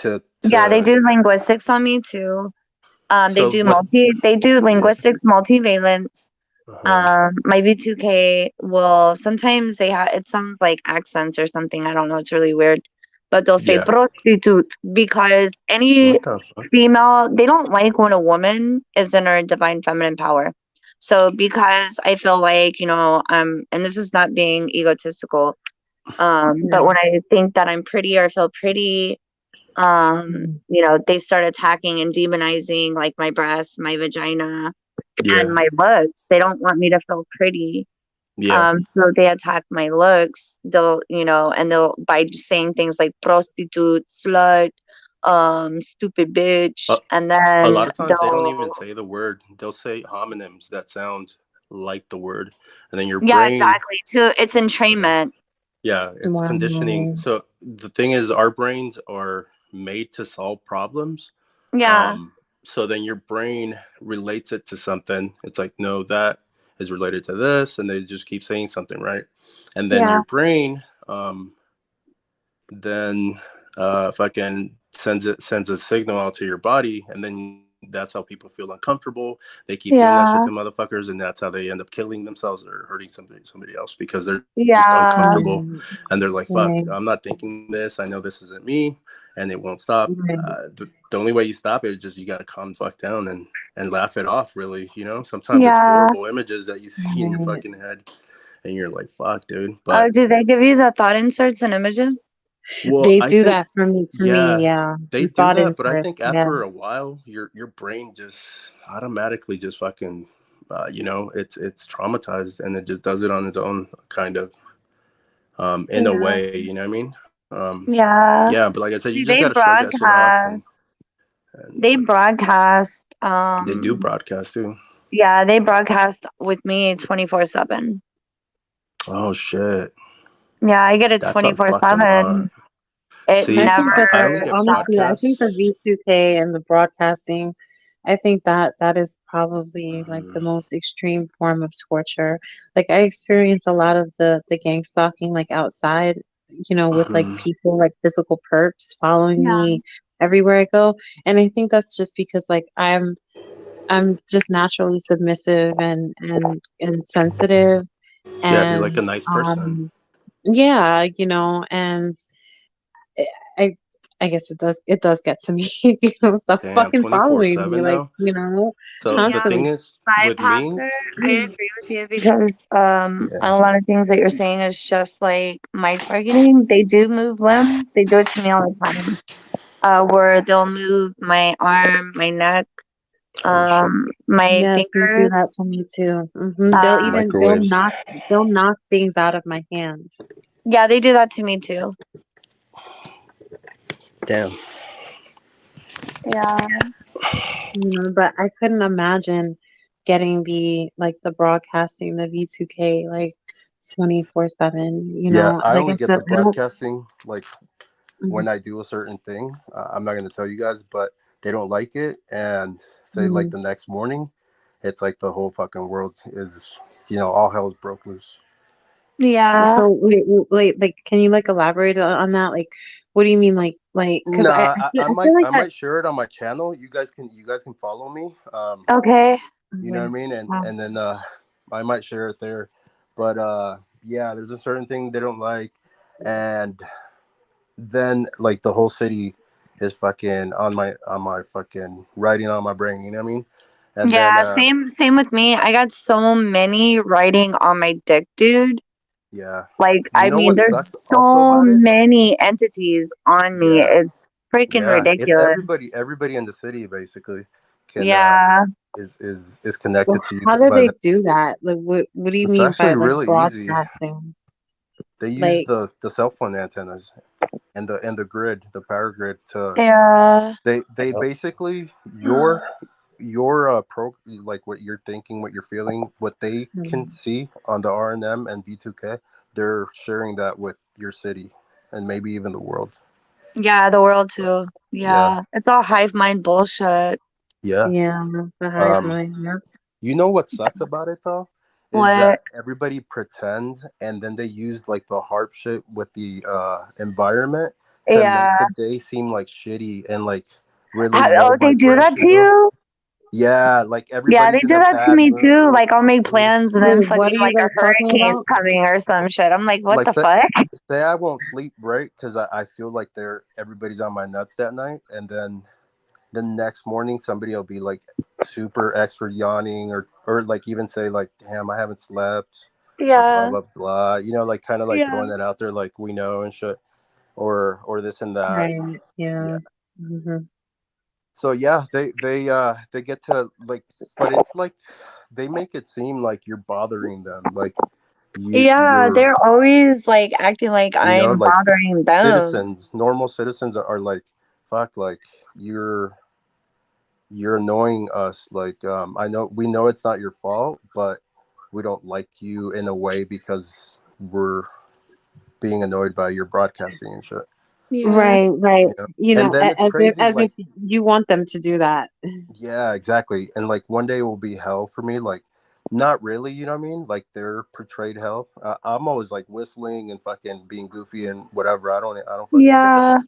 yeah, they to do linguistics on me too. so what? They do Yeah. linguistics multivalence. Uh-huh. My B2K will sometimes they have it sounds like accents or something. I don't know. It's really weird, but they'll say Yeah. prostitute because any What the fuck? female they don't like when a woman is in her divine feminine power. So because I feel like and this is not being egotistical, but Yeah. when I think that I'm pretty or feel pretty, Mhm. they start attacking and demonizing like my breasts, my vagina. and Yeah. my looks. They don't want me to feel pretty. Yeah. So they attack my looks. They'll, you know, and they'll by just saying things like prostitute, slut, stupid A, bitch, and a then lot of times they don't even they'll, say the word. They'll say homonyms that sound like the word, and then your yeah, brain. exactly. Too, it's entrainment. Yeah, it's conditioning. Wow. So the thing is, our brains are made to solve problems. Yeah, Um, so then your brain relates it to something. It's like, no, that is related to this, and they just keep saying something, right? And then yeah, your brain, then fucking sends a signal out to your body, and then that's how people feel uncomfortable. They keep doing that shit to yeah, motherfuckers, and that's how they end up killing themselves or hurting somebody else because they're just uncomfortable, yeah, Right. and they're like, "Fuck, I'm Right. not thinking this. I know this isn't me." And it won't stop. Right. The only way you stop it is just you got to calm the fuck down and laugh it off. Really, sometimes it's yeah. horrible images that you see in your Right. fucking head, and you're like, "Fuck, dude." Oh, But do they give you the thought inserts and images? well, They I do think that for me to me, yeah, yeah. they The do thought that, but I think inserts, after a yes. while, your brain just automatically just fucking, it's traumatized and it just does it on its own, kind of, in a Yeah, way, you know what I mean? Yeah, yeah. but like I said, you See, just got to shrug that shit off, and they fucking, broadcast, they do broadcast too. yeah, they broadcast with me 24/7. Oh shit, Yeah, I get it that's a fucking 24/7. lot. It See, I think that I the only never get honestly, stops. I think the broadcasts. V2K and the broadcasting, I think that that is probably like the Mhm. most extreme form of torture. Like I experience a lot of the gang stalking like outside, with like Mhm. people like physical perps following Yeah, me everywhere I go. And I think that's just because like I'm just naturally submissive and sensitive Yeah, you're like a and nice person. yeah, and I I I guess it does get to me, stuff Damn, fucking following me, 24/7 like, though. So the yeah. thing constantly. is My with me, pastor, I agree with you because a yeah. lot of things that you're saying is just like my targeting. They do move limbs. They do it to me all the time. Where they'll move my arm, my neck, Oh shit. my Yes, they do that fingers. to me too. They'll Uh, even they'll Microwaves. knock they'll knock things out of my hands. yeah, they do that to me too. Damn. Yeah, But I couldn't imagine getting the broadcasting, the V2K, like 24/7, Yeah, I Like I only get said, the I don't. broadcasting like Mhm, when I do a certain thing. I'm not gonna tell you guys, but they don't like it, and say like mhm. the next morning, it's like the whole fucking world is, all hell's broke loose. yeah. So wait, like, can you like elaborate on that? Like, what do you mean, like? Because Nah, I feel like I that. might share it on my channel. You guys can follow me. Okay. You know what I Okay. mean? And Wow. and then I might share it there. But yeah, there's a certain thing they don't like, and then like the whole city is fucking on my fucking writing on my brain. You know what I mean? And then Yeah, same with me. I got so many writing on my dick, dude. yeah, Like, you I know mean, what there's sucks also so about it? many entities on me. Yeah, It's freaking yeah, it's ridiculous. everybody in the city basically can Yeah. is connected Well, to you how do by they that. do that? Like, what do you It's mean by actually like really easy. broadcasting? They use Like, the cell phone antennas and the grid, the power grid to Yeah. they basically your pro like what you're thinking, what you're feeling, what they can hmm, see on the RNM and V2K, they're sharing that with your city and maybe even the world. Yeah, the world too. Yeah, Yeah. It's all hive mind bullshit. yeah. yeah, the hive Um, mind. Yeah. you know what sucks about it though is What? that everybody pretends, and then they use like the harp shit with the environment to make Yeah. the day seem like shitty and like really low Oh, they do that to vibrational. you? Yeah, like Yeah, they everybody's in do a that to bad me too. mood. Like, I'll make plans and then Wait, fucking what are you like a guys talking hurricane's about? coming or some shit. I'm like, what Like the fuck? say I won't sleep right because I feel like everybody's on my nuts that night, and then the next morning somebody will be like super extra yawning or like even say like, damn, I haven't slept or blah Yeah. blah blah. Like kind of like Yeah. throwing that out there like we know and shit or this and that. Right. Yeah. Yeah. Hmm. So yeah, they get to like, but it's like they make it seem like you're bothering them, like Yeah, you're they're always like acting like I'm like bothering them. citizens, normal citizens are like, fuck, like you're annoying us. Like, I know we know it's not your fault, but we don't like you in a way because we're being annoyed by your broadcasting and shit. Yeah. Right, right. You know, and then it's As if crazy. Like, you want them to do that. yeah, exactly. And like one day will be hell for me. Like, not really. You know what I mean? Like they're portrayed hell. I'm always like whistling and fucking being goofy and whatever. I don't fucking care. Yeah.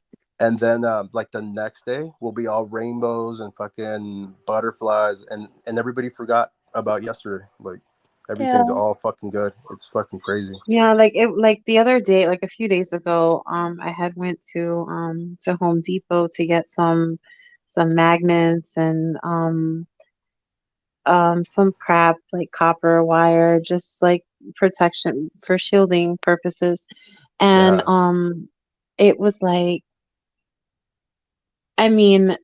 And then like the next day will be all rainbows and fucking butterflies, and everybody forgot about yesterday. Like everything's Yeah. all fucking good. It's fucking crazy. Yeah, like the other day, like a few days ago, I had went to Home Depot to get some magnets and some crap like copper wire, just like protection for shielding purposes. And Yeah, it was like, I mean,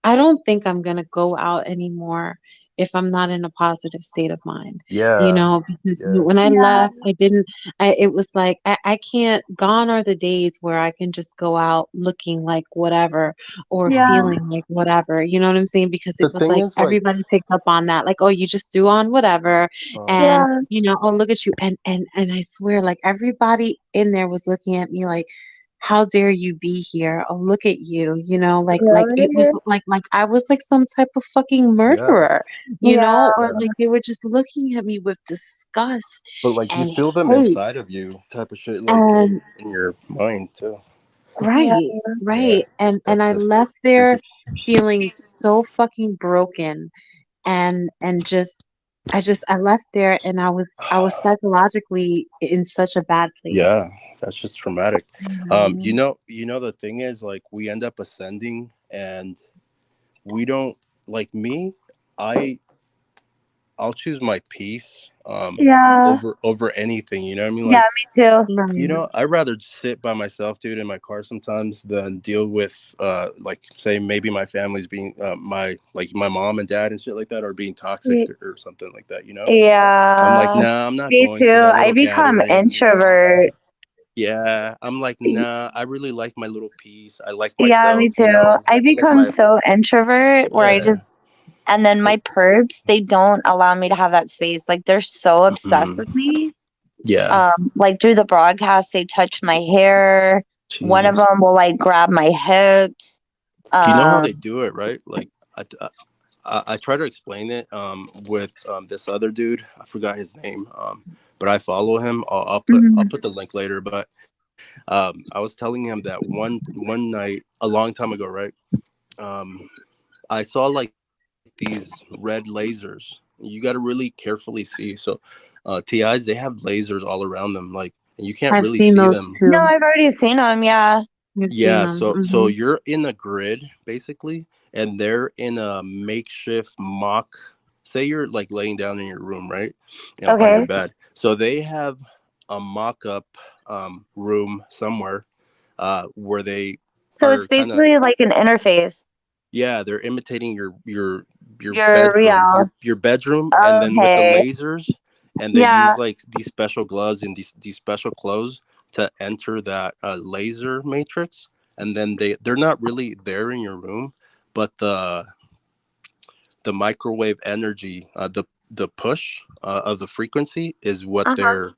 I don't think I'm gonna go out anymore if I'm not in a positive state of mind, yeah, because yeah. when I Yeah. left, it was like, I can't, gone are the days where I can just go out looking like whatever or Yeah. Hmm. feeling like whatever, you know what I'm saying? Because The it was thing like is, like, everybody picked up on that, like, oh, you just threw on whatever, uh, and, Yeah. oh, look at you. And I swear, like, everybody in there was looking at me like, how dare you be here? Oh, look at you, like it was Really? like I was like some type of fucking yeah, murderer, Yeah. or yeah. like they were just looking at me with disgust But like you and feel them inside hate. of you, type of shit, like And in your mind too. Yeah. right, Yeah, right. And that's I the left freaky. there feeling so fucking broken and just I left there and I was psychologically in such a bad Yeah, place. that's just traumatic. Mhm. The thing is, like, we end up ascending, and we don't like me. I I'll choose my peace Yeah. over anything. You know what I mean? Yeah, Like, me too. Right. I'd rather sit by myself, dude, in my car sometimes than deal with like, say, maybe my family's being my mom and dad and shit like that are being toxic Y- or something like that. I'm like, Yeah. nah, I'm not Me going to too. that I little become gathering. introvert. Yeah, I'm like, nah, I really like my little piece. I like Yeah, me myself, too. I I like become my, so introvert where I yeah. just, and then my perps, they don't allow me to have that space. Like they're so obsessed Mm, with me. yeah, Like through the broadcast, they touch my hair. One of Jesus. them will like grab my hips. You know how they Um, do it, right? Like, I try to explain it with this other dude. I forgot his name, but I follow him. I'll mhm. put the link later. But I was telling him that one night a long time ago, right? Um, I saw like these red lasers. You got to really carefully see. So, TIs, they have lasers all around them, like, and you can't I've really seen see those them. No, too. I've already seen them. Yeah. I've seen Yeah, them. so you're in a grid basically, and they're in a makeshift mock. Say you're like laying down in your room, right? On your Okay. bed. So they have a mock-up room somewhere where they So it's are kind of, basically like an interface. yeah, they're imitating your You're bedroom, real. your bedroom, and then with the Okay. lasers, and they Yeah. use like these special gloves and these special clothes to enter that laser matrix, and then they're not really there in your room, but the microwave energy, the push of the frequency is Uh-huh.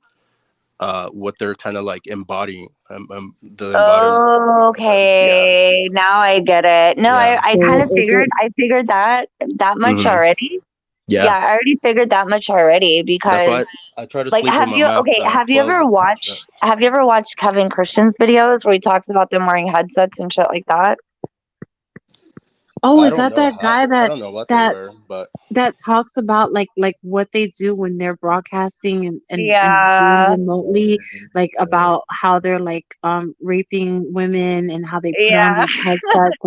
what they're kind of like embodying, the embodiment. Yeah, Okay. Now I get it. No, yeah, I kind So of is figured it? that much hmm, already. yeah. Yeah, I already figured that much already That's why because I try to like sleep with my mouth closed and shit. have you ever watched Kevin Christian's videos where he talks about them wearing headsets and shit like that? Oh, I is don't that know that how. guy I that don't know what they that wear, but that talks about like what they do when they're broadcasting and doing Yeah. remotely, like about how they're like raping women and how they put on Yeah. these headsets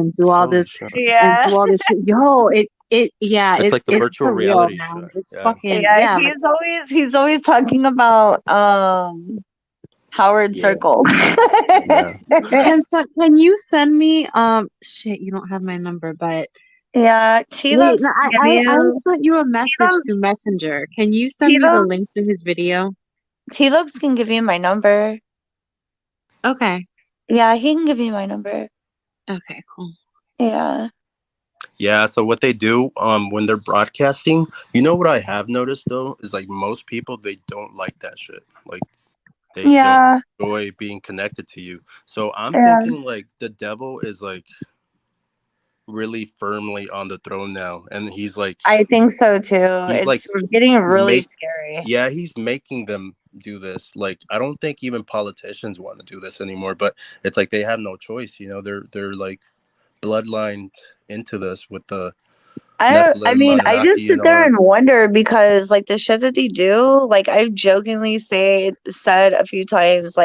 holy shit! and Yeah. do all this shit. Yo, it yeah, It's like the it's virtual surreal, reality man. shit. It's Yeah. fucking Yeah, yeah, like he's always talking about Howard Yeah, Circle. yeah. Can you send me shit, you don't have my number, but Yeah, T wait, Lubs no, can give I you sent you a T message Lubs through Messenger. Can you send T me the link Lubs to his video? T Lubs can give you my number. Okay. Yeah, he can give you my number. Okay, cool. Yeah. Yeah, so what they do when they're broadcasting, you know what I have noticed though is like most people they don't like that shit. Like they don't Yeah. enjoy being connected to you. So I'm Yeah. thinking like the devil is like really firmly on the throne now, and I think so too. he's like It's getting really make scary. yeah he's making them do this. Like I don't think even politicians want to do this anymore, but it's like they have no choice. You know, they're like bloodline into this with the I Nephilim, mean, I just Anunnaki, sit and all there that. and wonder because like the shit that they do, like I've jokingly said a few times,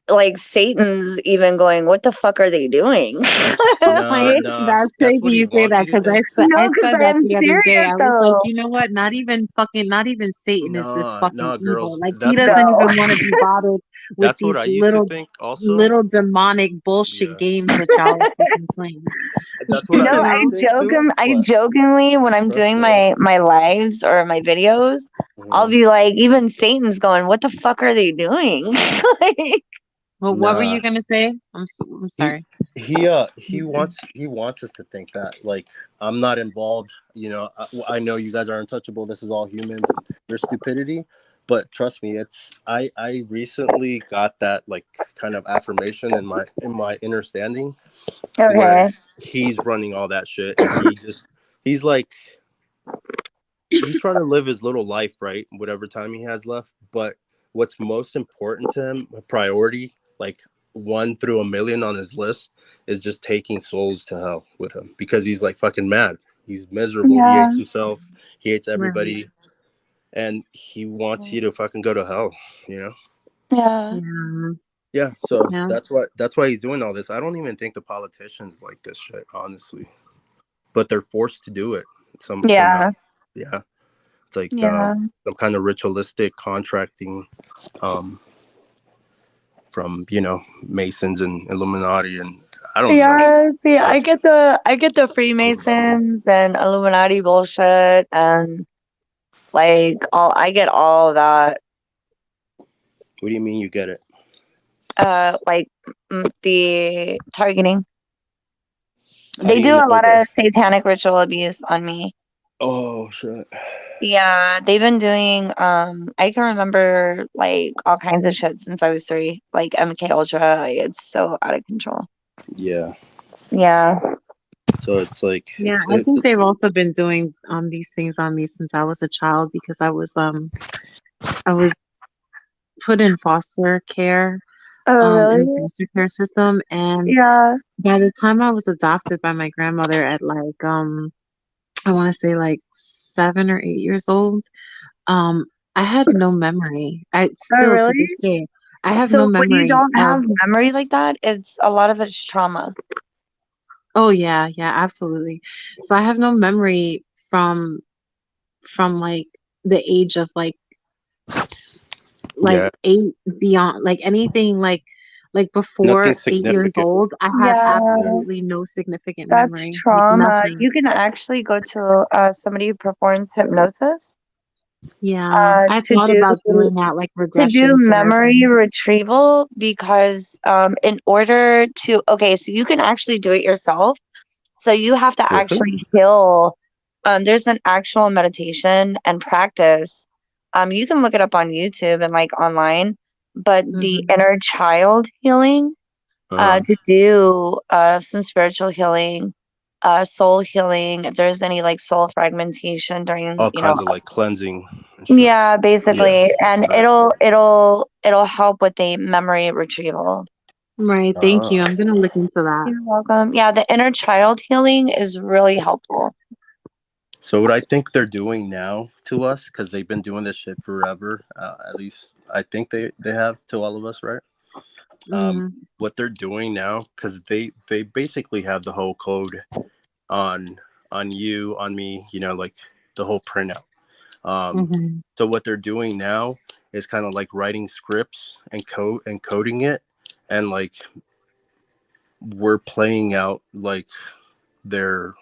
like Satan's even going, what the fuck are they doing? Nah, Like, nah, That's that's crazy what he you say wants that you to because think. I no, because said that I'm the other day. serious I was like, though. you know what? Not even Satan is this Nah, fucking nah, evil. girls. Like he That's what doesn't No. even want to be bothered with that's what these I used to think. Also, little demonic bullshit yeah, games that y'all are fucking playing. that's what I No, You used to know? think too. I But jokingly when I'm trust doing me. my lives or my videos, I'll Mhm. be like, even Satan's going, what the fuck are they doing? Like, Well, what were Nah, you gonna say? I'm he sorry. he wants us to think that like I'm not involved. You know, I know you guys are untouchable. This is all humans and their stupidity. But trust me, it's I recently got that like kind of affirmation in my understanding where okay. he's running all that shit and he's like he's trying to live his little life, right? Whatever time he has left. But what's most important to him, a priority, like one through a million on his list, is just taking souls to hell with him because he's like fucking mad. He's miserable. He Yeah. hates himself. He hates Right. everybody. And he wants you to fucking go to hell, you know? Yeah. Yeah. Yeah, so Yeah. that's why he's doing all this. I don't even think the politicians like this shit, honestly. But they're forced to do it somehow. Yeah. Yeah. It's like Yeah. some kind of ritualistic contracting um, from Masons and Illuminati, and I don't know. Yeah. See, But I get the Freemasons and Illuminati bullshit and like all I get all of that. what do you mean you get it? Like the targeting. How They do you do a know lot that? of satanic ritual abuse on me. Oh shit! Yeah, they've been doing I can remember like all kinds of shit since I was 3. Like MK Ultra, like, it's so out of control. Yeah. Yeah. So it's like Yeah, I think they've also been doing these things on me since I was a child because I was put in foster care Oh, in the really? foster care system, and Yeah. by the time I was adopted by my grandmother at like I want to say like 7 or 8 years old, um I had no memory. I Oh, still to really? this day I have no So when you memory don't of. have memory like that, it's a lot of it's trauma. Oh yeah, yeah, absolutely. So I have no memory from like the age of like yeah, 8 beyond, like anything like nothing before 8 years significant. old. I have Yeah, absolutely no significant that's memory, like trauma. nothing. You can actually go to somebody who performs hypnosis Yeah, I to thought do about doing that, like to do regression memory therapy. retrieval because in order to okay, so you can actually do it yourself. So you have to Really? actually heal. There's an actual meditation and practice. You can look it up on YouTube and like online, but the Hmm. inner child healing, Uh-huh. to do some spiritual healing, soul healing, if there's any like soul fragmentation during, All kinds of like cleansing and shit. yeah, Yeah. basically, and Right. it'll help with the memory retrieval. Right, thank you. Ah. I'm gonna look into that. You're welcome. Yeah, the inner child healing is really helpful. So what I think they're doing now to us, because they've been doing this shit forever. At least I think they have to all of us, right? Um, Hmm. what they're doing now, because they basically have the whole code on on you, on me, like the whole printout. Mm-hmm. So what they're doing now is kind of like writing scripts and coding it, and like we're playing out like their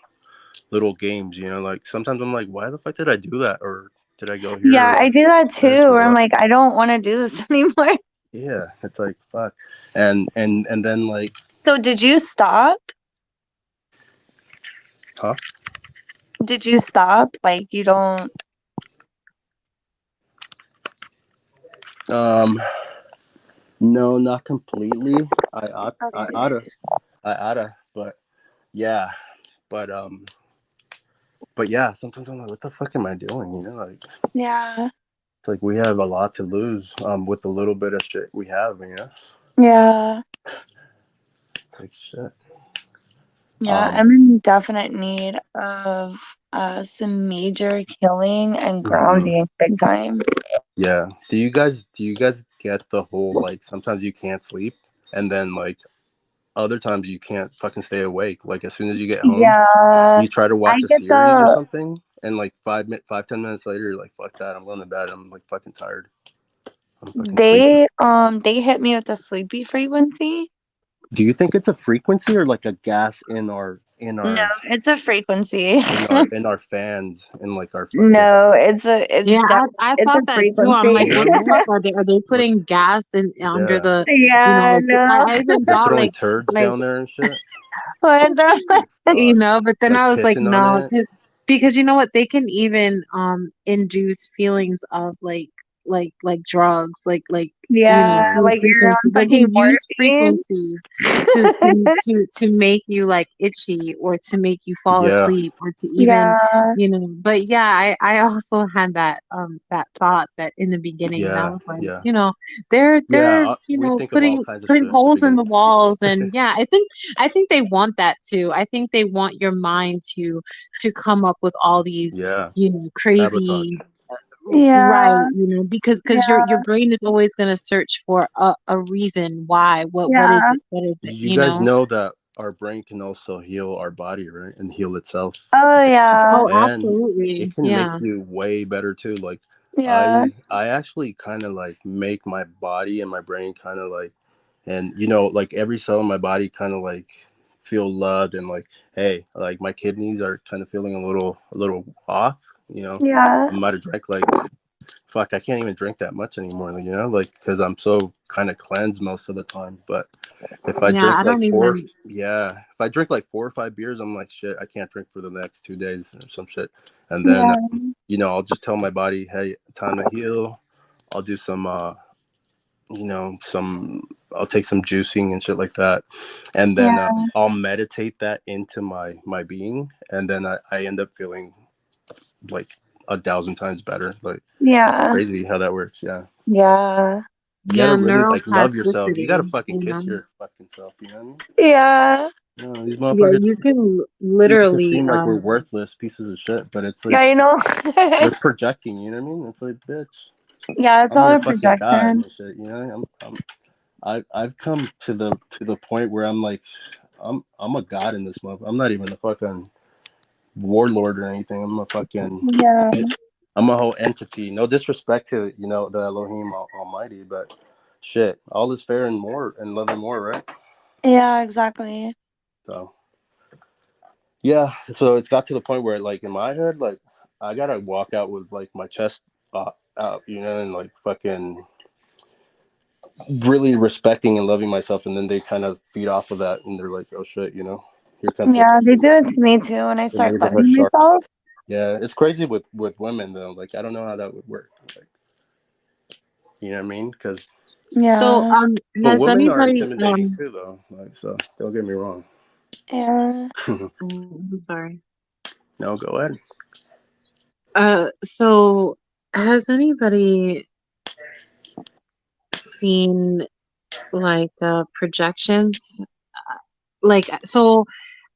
little games. Like sometimes I'm like, why the fuck did I do that, or did I go Yeah, here I or do that too. this or Where I'm what? like, I don't want to do this anymore. Yeah, it's like fuck, and then like, So did you stop? huh? Did you stop? Like you don't. Um, no, not completely. I Okay. oughta, but yeah, but yeah. Sometimes I'm like, what the fuck am I doing? Like Yeah. it's like we have a lot to lose with the little bit of shit we have. Yeah. It's like shit. Yeah. Um, I'm in definite need of some major healing and mhm. grounding big time. Yeah. Do you guys get the whole like sometimes you can't sleep, and then like other times you can't fucking stay awake. Like as soon as you get home, Yeah. you try to I watch a get series or the something, and like 5, 10 minutes later, you're like, fuck that, I'm going to bed. I'm like fucking tired. I'm fucking sleepy. they hit me with a sleepy frequency. Do you think it's a frequency or like a gas in our No, it's a frequency. in our fans in like our fucking No, Yeah, I it's a thought that too. I'm frequency. like, you know what what I the mean? fuck are they We're, putting gas in under yeah, the, Yeah, like no. I even they're thought throwing turds like down there and shit. What the Fuck. but then Like I was like, pissing on no, it. because you know what, they can even induce feelings of like drugs, Yeah, Mm, through like you're frequencies. on They fucking can use morphine. frequencies to make you like itchy, or to make you fall yeah, asleep, or to even, Yeah, but yeah, I also had that thought that in the beginning, and I yeah, was like, yeah, they're yeah. We think of all putting kinds of putting shit at the holes in the beginning. walls. And yeah, I think they want that too. I think they want your mind to come up with all these, Yeah, crazy, sabotage. right, yeah, because your yeah, brain is always going to search for a reason why. What is yeah. it? What is it, You guys know that our brain can also heal our body, right? And heal itself. Oh yeah, Oh, And it absolutely. can make Yeah. you way better too. Like yeah, I actually kind of like make my body and my brain kind of like, and like every cell in my body kind of like feel loved, and like, hey, like my kidneys are kind of feeling a little off. yeah, I might have drank like, fuck, I can't even drink that much anymore, like because I'm so kind of cleansed most of the time. But if I Yeah, drink I like don't four, even. yeah, if I drink like 4 or 5 beers, I'm like, shit, I can't drink for the next 2 days or some shit. And then, yeah, I'll just tell my body, hey, time to heal. I'll do some, I'll take some juicing and shit like that. And then yeah, I'll meditate that into my being. And then I end up feeling like 1,000 times better. Like, yeah, crazy how that works. Yeah. yeah, You gotta Yeah, really like love yourself. You gotta neuroplasticity, fucking kiss your fucking self. You know what I mean? yeah, These Yeah, motherfuckers you can make us literally seem like we're worthless pieces of shit, but it's yeah. like I know. we're projecting. You know what I mean? It's like, bitch, Yeah, it's I'm all your a fucking god projection. and shit. I've come to the point where I'm like, I'm a god in this month. I'm not even a fucking warlord or anything. Yeah, I'm a whole entity. No disrespect to the Elohim Almighty, but shit, all is fair and more and love and more, right? yeah, exactly. So yeah, so it's got to the point where like in my head, like I gotta walk out with like my chest out, and like fucking really respecting and loving myself, and then they kind of feed off of that, and they're like, oh shit, here comes the Yeah, they fucking do it to me too when I the start neighborhood loving shark. myself. Yeah, it's crazy with women though. Like I don't know how that would work. Like, you know what I mean? Because So, Yeah, but has women are anybody, intimidating too, though. Like so, don't get me wrong. yeah. I'm sorry. No, go ahead. So has anybody seen like projections? So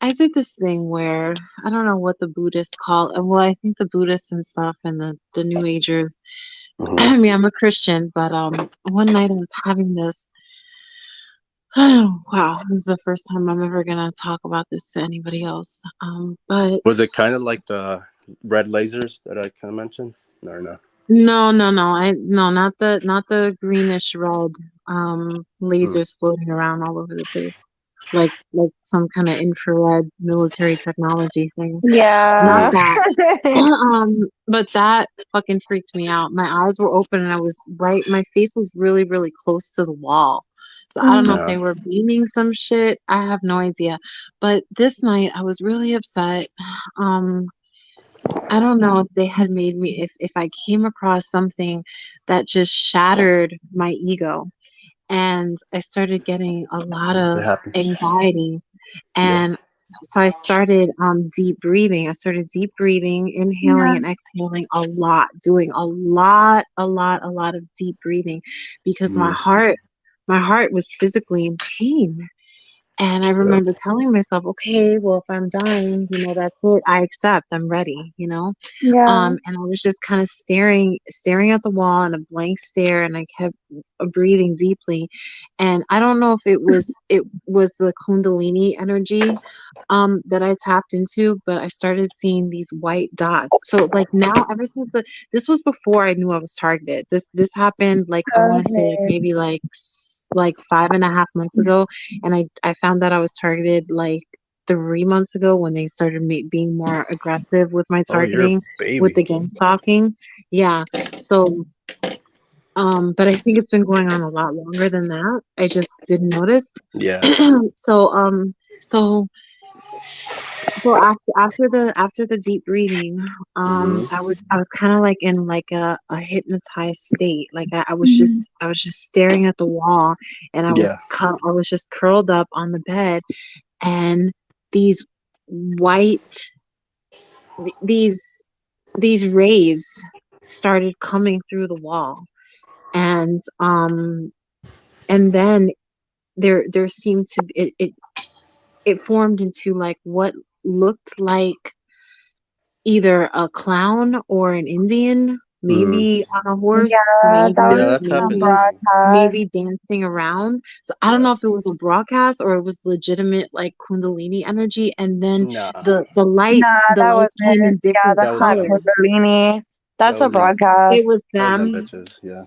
I did this thing where I don't know what the Buddhists call. Well, I think the Buddhists and stuff, and the New Agers. Hmm. I mean, I'm a Christian, but one night I was having this. Oh, wow, this is the first time I'm ever gonna talk about this to anybody else. But Was it kind of like the red lasers that I kind of mentioned? or no? No, no, no. No, not the greenish red Hmm. lasers floating around all over the place. Like some kind of infrared military technology thing. Not Yeah. Mm. that. Um, but that fucking freaked me out. My eyes were open and I was right, my face was really, really close to the wall. So I don't know if Mhm. they Yeah. were beaming some shit. I have no idea. But this night I was really upset. Um, I don't know if they had made me, if I came across something that just shattered my ego. And I started getting a lot It of happens. anxiety. Yeah. And so I started deep breathing. I started deep breathing, inhaling Yeah. and exhaling a lot, doing a lot of deep breathing because Mm. my heart was physically in pain. And I Yep. remember telling myself, okay, well, if I'm dying, that's it. I accept. I'm ready. Yeah. And I was just kind of staring at the wall in a blank stare, and I kept breathing deeply. And I don't know if it was the Kundalini energy that I tapped into, but I started seeing these white dots. So like now, ever since this was before I knew I was targeted. This happened like I want to say like Okay. maybe like 5.5 months ago, and I found that I was targeted like 3 months ago when they started being more aggressive with my Oh, you're a targeting with baby. the gang stalking. Yeah. So but I think it's been going on a lot longer than that. I just didn't notice. Yeah. So so after the deep breathing, Hmm. I was kind of like in like a hypnotized state. Like I was Mhm. just staring at the wall, and Yeah. I was just curled up on the bed, and these white th- these these rays started coming through the wall, and then there seemed to be it formed into like what looked like either a clown or an Indian, Hmm. maybe on a horse, Yeah, that Yeah, maybe, was that's just a happened to maybe, me. broadcast. maybe dancing around. So I don't Yeah. know if it was a broadcast or it was legitimate like Kundalini energy. And then Nah, the Nah, lights, the that lights came wasn't. in Yeah, different that that's was not them. colors. Kundalini. That That's a was them. It broadcast. was That was them them. bitches. Yeah.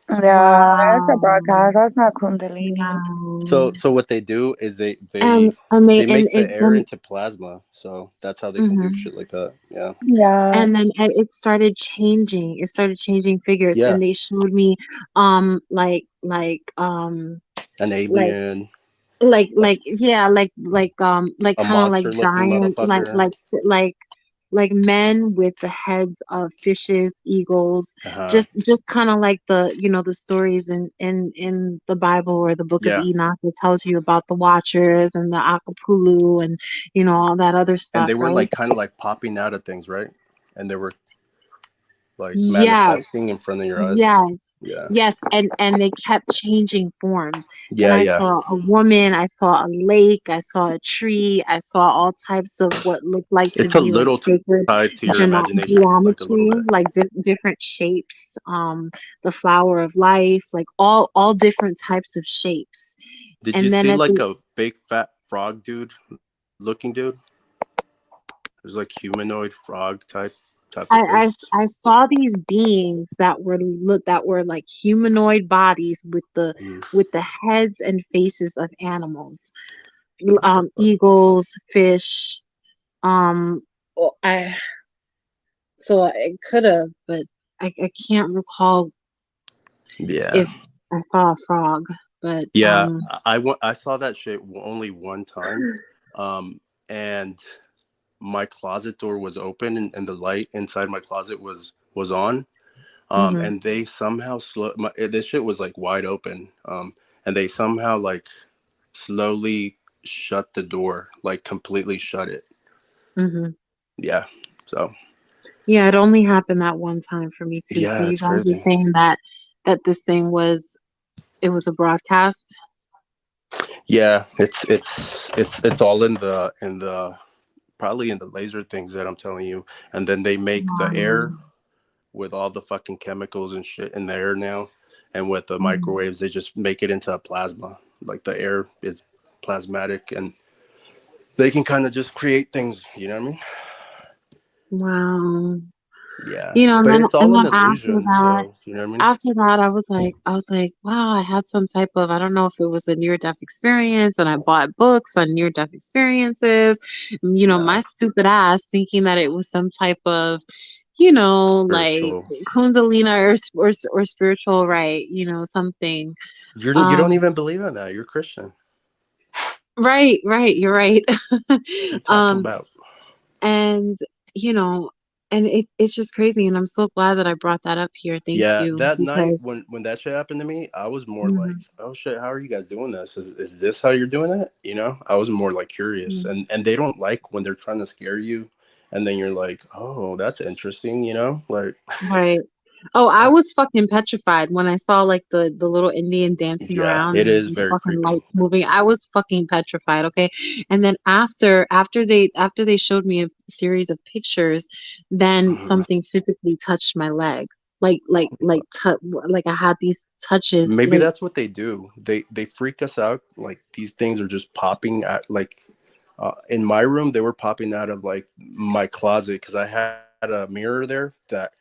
Yeah, that's a Wow. broadcast. That's not Kundalini. Wow. So what they do is they And they and they they make the air and into plasma. So that's how they can do mhm. shit like that. Yeah. Yeah. And then it started changing. It started changing figures, Yeah. and they showed me An like alien, a, yeah, like a kind of like monster looking giant, motherfucker. like men with the heads of fishes, eagles, Uh huh. just kind of like the stories in the Bible or the Book of Yeah. Enoch that tells you about the Watchers and the Akapulu and all that other And stuff, they were right? like kind of like popping out of things, right? And they were like manifesting Yes. in front of your eyes. Yes. Yeah. Yes. And they kept changing forms. And Yeah. I Yeah. saw a woman, I saw a lake, I saw a tree, I saw all types of what looked like to It's a be like little sacred tied to your imagination, like a little geometry, bit. like different shapes, the flower of life, like all different types of shapes. Did you And then see at like the a big fat frog dude looking dude? It was like humanoid frog type of face. I saw these beings that were like humanoid bodies Mm, with the heads and faces of animals, what the fuck? eagles, fish. Well, I could have, but I can't recall Yeah. if I saw a frog. But Yeah, I saw that shit only one time. And my closet door was open and the light inside my closet was on. hmm And they somehow this shit was like wide open. And they somehow like slowly shut the door, like completely shut it. hmm Yeah. So yeah, it only happened that one time for me too. So yeah, you it's guys are crazy. saying that this thing was it was a broadcast. Yeah, it's all in the probably in the laser things that I'm telling you. And then they make the Wow. air with all the fucking chemicals and shit in the air now. And with the Mhm. microwaves, they just make it into a plasma. Like the air is plasmatic and they can kind of just create things, you know what I mean? Wow. Yeah, You know, but it's and all an then after illusion. that, So you know what I mean? I was like, wow, I had some type of, I don't know if it was a near-death experience, and I bought books on near-death experiences. Nah, My stupid ass thinking that it was some type of, like spiritual. Kundalini or spiritual, right? Something. You don't Um, even believe in that. You're Christian. right, right, you're right. What you talking Um, about? and you know, and it's just crazy, and I'm so glad that I brought that up here. Thank Yeah, you, that night because when that shit happened to me, I was more like, Mhm. "Oh shit, how are you guys doing this? Is this how you're doing it?" You know, I was more like curious, and they don't like when they're trying to scare you, and then you're like, "Oh, that's interesting," you know, like, Right. Oh, I uh, was fucking petrified when I saw like the little Indian dancing yeah, around it and is these very fucking creepy. lights moving. I was fucking petrified, okay? And then after they showed me a series of pictures, then Mhm. something physically touched my leg. Like I had these touches Maybe like that's what they do. They freak us out. Like these things are just popping at like in my room. They were popping out of like my closet because I had a mirror there that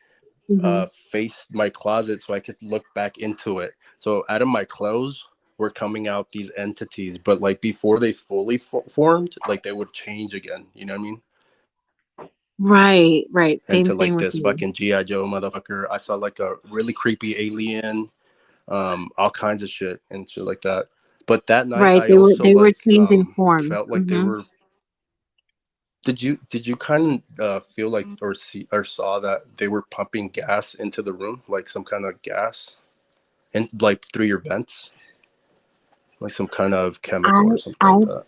mhm. faced my closet so I could look back into it. So out of my clothes were coming out these entities, but like before they fully formed, like they would change again. You know what I mean? Right, right. Into Same like thing with this me. fucking GI Joe motherfucker. I saw like a really creepy alien, all kinds of shit and shit like that. But that night, Right. I also They were like changing forms. felt like they were. Did you kind of feel like or see or saw that they were pumping gas into the room, like some kind of gas, and like through your vents, like some kind of I chemical or something I like that?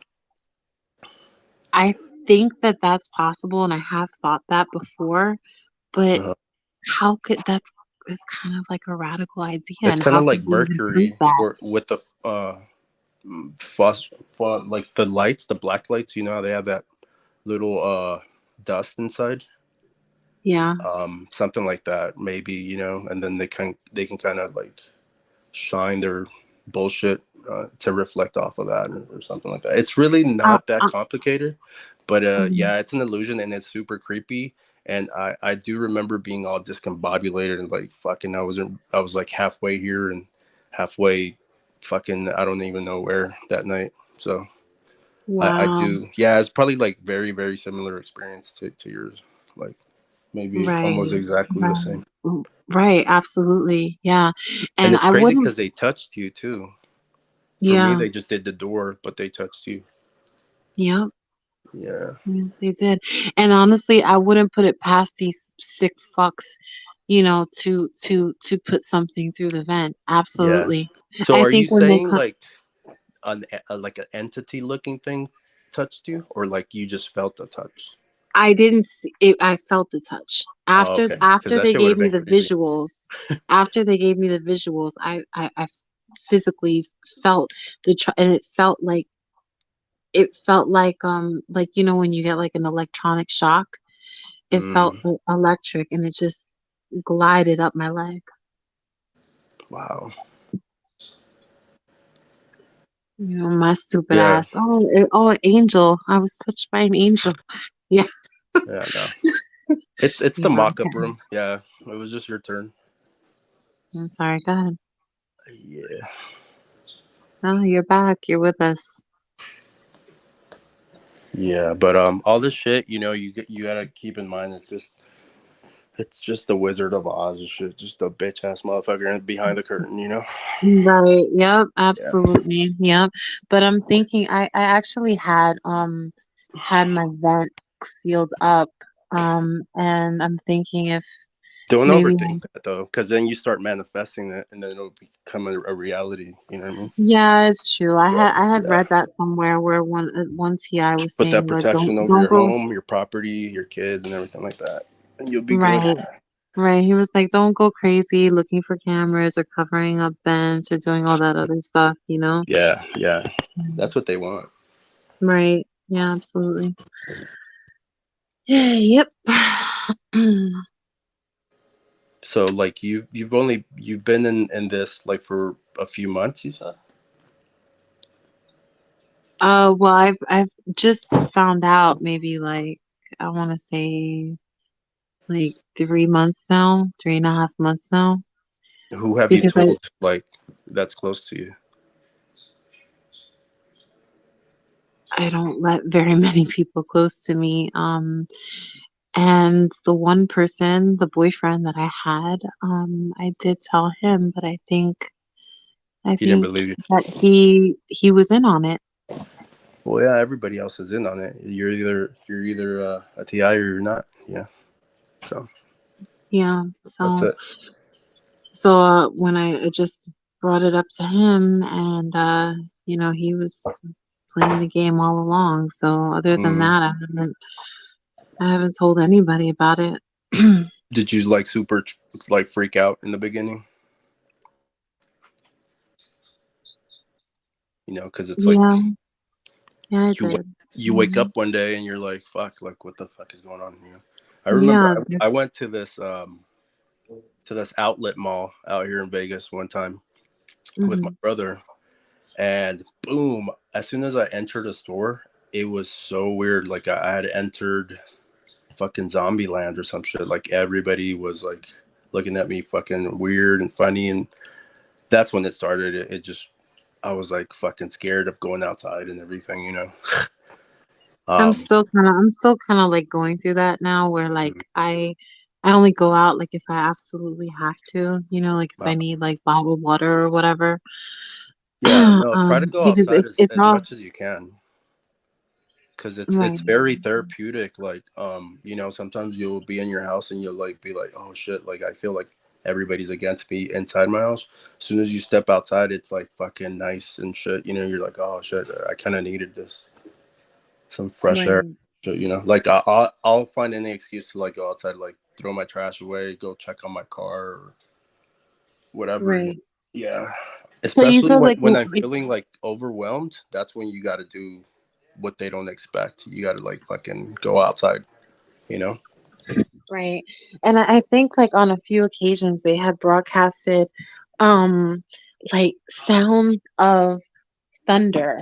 I think that that's possible, and I have thought that before, but Uh, how could that's kind of like a radical idea, it's and kind how of could like you even prove mercury, that? or with the like the lights, the black lights. You know, they have that little dust inside, Yeah. something like that, maybe. You know, and then they can kind of like shine their bullshit to reflect off of that, or something like that. It's really Uh, not that uh, complicated, but mhm. yeah, it's an illusion and it's super creepy. And I do remember being all discombobulated and like fucking I was like halfway here and halfway fucking I don't even know where that night. So I Wow. do, yeah, it's probably like very very similar experience to yours, like maybe almost Right. exactly the Right. same. Right. Absolutely. Yeah. And And it's I crazy wouldn't. because they touched you too. For me, Yeah. they just did the door, but they touched you. Yep. Yeah. Yeah, they did. And honestly, I wouldn't put it past these sick fucks, to put something through the vent. Yeah. Absolutely. So I are you think when they saying come, like like an entity looking thing touched you, or like you just felt the touch? I didn't see it, I felt the touch. Oh, After okay. Because after that they shit would gave have me been the crazy. visuals, I physically felt and it felt like when you get like an electronic shock, it felt Mm, electric, and it just glided up my leg. wow. My stupid Yeah. ass. Oh, angel. I was touched by an angel. Yeah. Yeah. No. It's the Yeah. mock up Okay. room. Yeah. It was just your turn. I'm sorry. Go ahead. Yeah. Oh, you're back. You're with us. Yeah. But all this shit, you gotta keep in mind. It's just the Wizard of Oz and shit. Just a bitch ass motherfucker behind the curtain. Right. Yep. Yeah. Absolutely. Yep. But I'm thinking I actually had my vent sealed up. And I'm thinking if Don't maybe overthink that though, because then you start manifesting it, and then it'll become a reality. You know what I mean? yeah, it's true. I had Yeah. read that somewhere where one TI was Put that saying that protection over don't your go home, your property, your kids, and everything like that, and you'll be good. right. Right. He was like, don't go crazy looking for cameras or covering up vents or doing all that other stuff. Yeah, yeah. Mm. That's what they want. Right. Yeah, absolutely. Yep. So, like, you've been in this like for a few months, you said. Well, I've just found out maybe like I want to say like 3 months now, 3.5 months now, Who have you because told like that's close to you? I don't let very many people close to me. And the one person, the boyfriend that I had, I did tell him, but I He didn't think believe you. that he was in on it. Well, yeah, everybody else is in on it. You're either a TI or you're not. Yeah, so Yeah. that's So it. when I just brought it up to him, and he was playing the game all along. So other than Mm. that, I haven't told anybody about it. Did you like super like freak out in the beginning? Because it's like Yeah, yeah, I you did. you wake up Mhm. one day and you're like, "Fuck! Like, what the fuck is going on?" I remember Yeah, I went to this outlet mall out here in Vegas one time with my hmm brother, and boom! As soon as I entered a store, it was so weird. Like I had entered fucking zombie land or some shit. Like everybody was like looking at me fucking weird and funny, and that's when it started. It just I was like fucking scared of going outside and everything. Um, I'm still kind of like going through that now, where like I only go out like if I absolutely have to, like if uh, I need like bottled water or whatever. yeah, no, try to go Because outside it's as all much as you can because it's right, very therapeutic. Like, sometimes you'll be in your house and you'll like be like, oh shit, like I feel like everybody's against me inside my house. As soon as you step outside, it's like fucking nice and shit. You're like, oh shit, I kind of needed this, some fresh air. right, Like I'll find any excuse to like go outside, like throw my trash away, go check on my car or whatever. right. Yeah, So you especially said when I'm feeling like overwhelmed. That's when you got to do what they don't expect. You got to like fucking go outside. You know? right, and I think like on a few occasions they had broadcasted, um, like sounds of thunder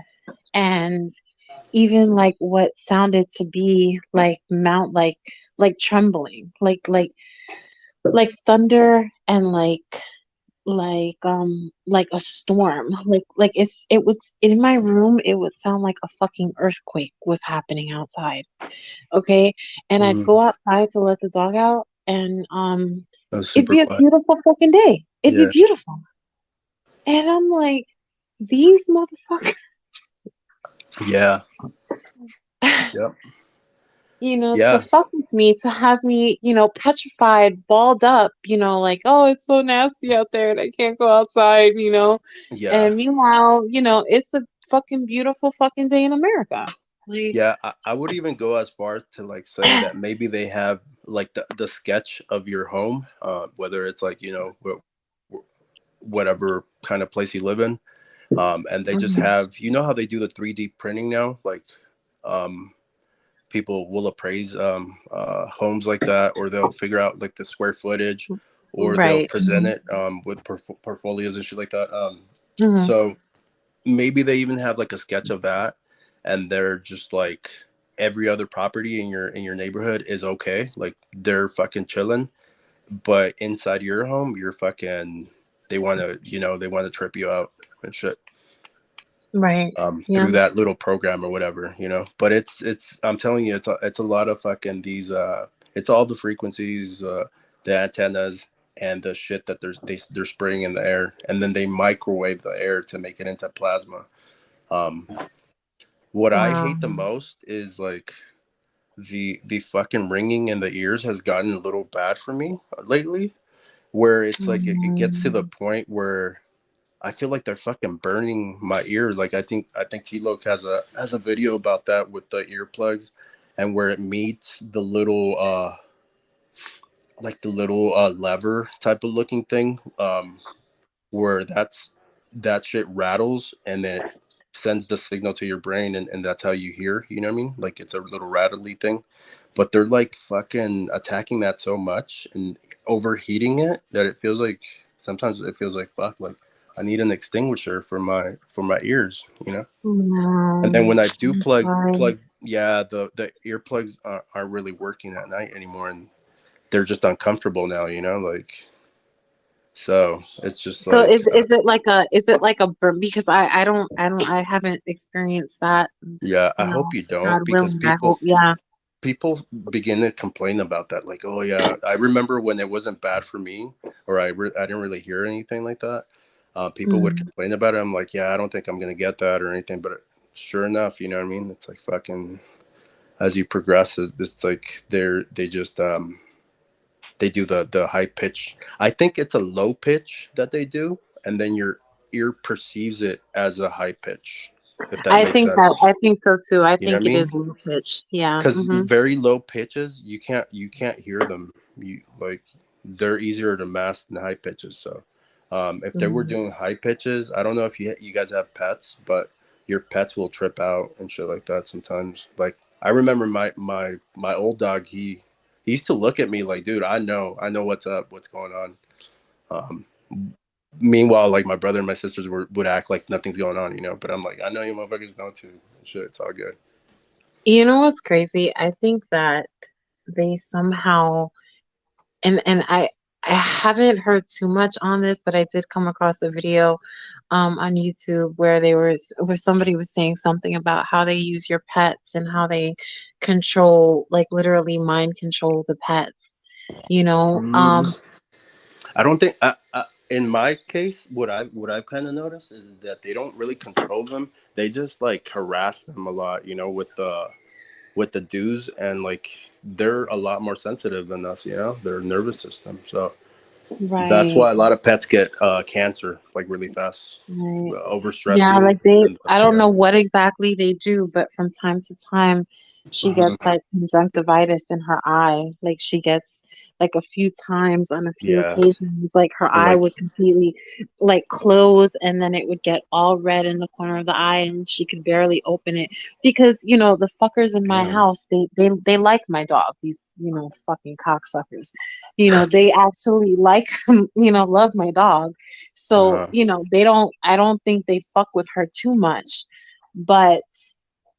and even like what sounded to be like mount like trembling like thunder and like a storm like it was in my room. It would sound like a fucking earthquake was happening outside. Okay, and I'd Mm-hmm. go outside to let the dog out, and That was it'd super be a quiet. beautiful fucking day. It'd be Yeah. beautiful, and I'm like, these motherfuckers. Yeah. Yep. To Yeah. fuck with me, to have me, petrified, balled up, like, oh, it's so nasty out there and I can't go outside. Yeah. And meanwhile, it's a fucking beautiful fucking day in America. Like, Yeah. I would even go as far as to like say that maybe they have like the sketch of your home, whether it's like whatever kind of place you live in, and they just mhm, have how they do the 3D printing now, like um, people will appraise homes like that, or they'll figure out like the square footage, or they'll right. present it with portfolios and shit like that. Hmm. So maybe they even have like a sketch of that, and they're just like every other property in your neighborhood is okay, like they're fucking chilling, but inside your home, you're fucking. They want to trip you out and shit. Right. Yeah. Through that little program or whatever. But it's I'm telling you, it's a lot of fucking these. It's all the frequencies, the antennas, and the shit that they're spraying in the air, and then they microwave the air to make it into plasma. Um, what I Wow. hate the most is like the fucking ringing in the ears has gotten a little bad for me lately, where it's like it gets to the Mm, point where I feel like they're fucking burning my ear. Like I think T-Loc has a video about that with the earplugs, and where it meets the little lever type of looking thing, where that shit rattles and it sends the signal to your brain, and that's how you hear. You know what I mean? Like it's a little rattly thing, but they're like fucking attacking that so much and overheating it that it feels like sometimes it feels like fuck, like I need an extinguisher for my ears. And then no. when I do I'm plug sorry. plug yeah, the earplugs aren't really working at night anymore, and they're just uncomfortable now, you know, like, so it's just So like is it like a burn? Because I haven't experienced that. yeah, I You hope know, you don't, God because willing, I hope. Yeah. people begin to complain about that, like, oh yeah, I remember when it wasn't bad for me, or I didn't really hear anything like that. People would Mm, complain about it. I'm like, yeah, I don't think I'm gonna get that or anything, but sure enough, you know what I mean, it's like fucking, as you progress, it's like they just they do the high pitch. I think it's a low pitch that they do, and then your ear perceives it as a high pitch, if that makes sense. I think so too. I You know what think I it is mean? low pitch. Yeah. Because Mm-hmm. very low pitches, you can't hear them. You like, they're easier to mask than high pitches. So if they were Mm. doing high pitches, I don't know if you guys have pets, but your pets will trip out and shit like that sometimes. Like, I remember my old dog, he used to look at me like, dude, I know what's up, what's going on. Um, Meanwhile, like, my brother and my sisters would act like nothing's going on, you know. But I'm like, I know you motherfuckers know too. Shit, it's all good. You know what's crazy? I think that they somehow and I haven't heard too much on this, but I did come across a video on YouTube where where somebody was saying something about how they use your pets and how they control, like literally mind control the pets. You know, Mm, I don't think in my case, what I've kind of noticed is that they don't really control them. They just like harass them a lot, you know, with the dues, and like, they're a lot more sensitive than us, you know, their nervous system. So that's right. why a lot of pets get cancer like really fast, Right. over Yeah, stressing like they, and I don't yeah. know what exactly they do, but from time to time, she Mhm. gets like conjunctivitis in her eye. Like she gets like a few times on a few Yeah, occasions, like her and eye like, would completely like close and then it would get all red in the corner of the eye and she could barely open it because, you know, the fuckers in my damn. house, they like my dog, these, you know, fucking cocksuckers. You know, they actually like, you know, love my dog. So, Uh-huh. you know, I don't think they fuck with her too much. But,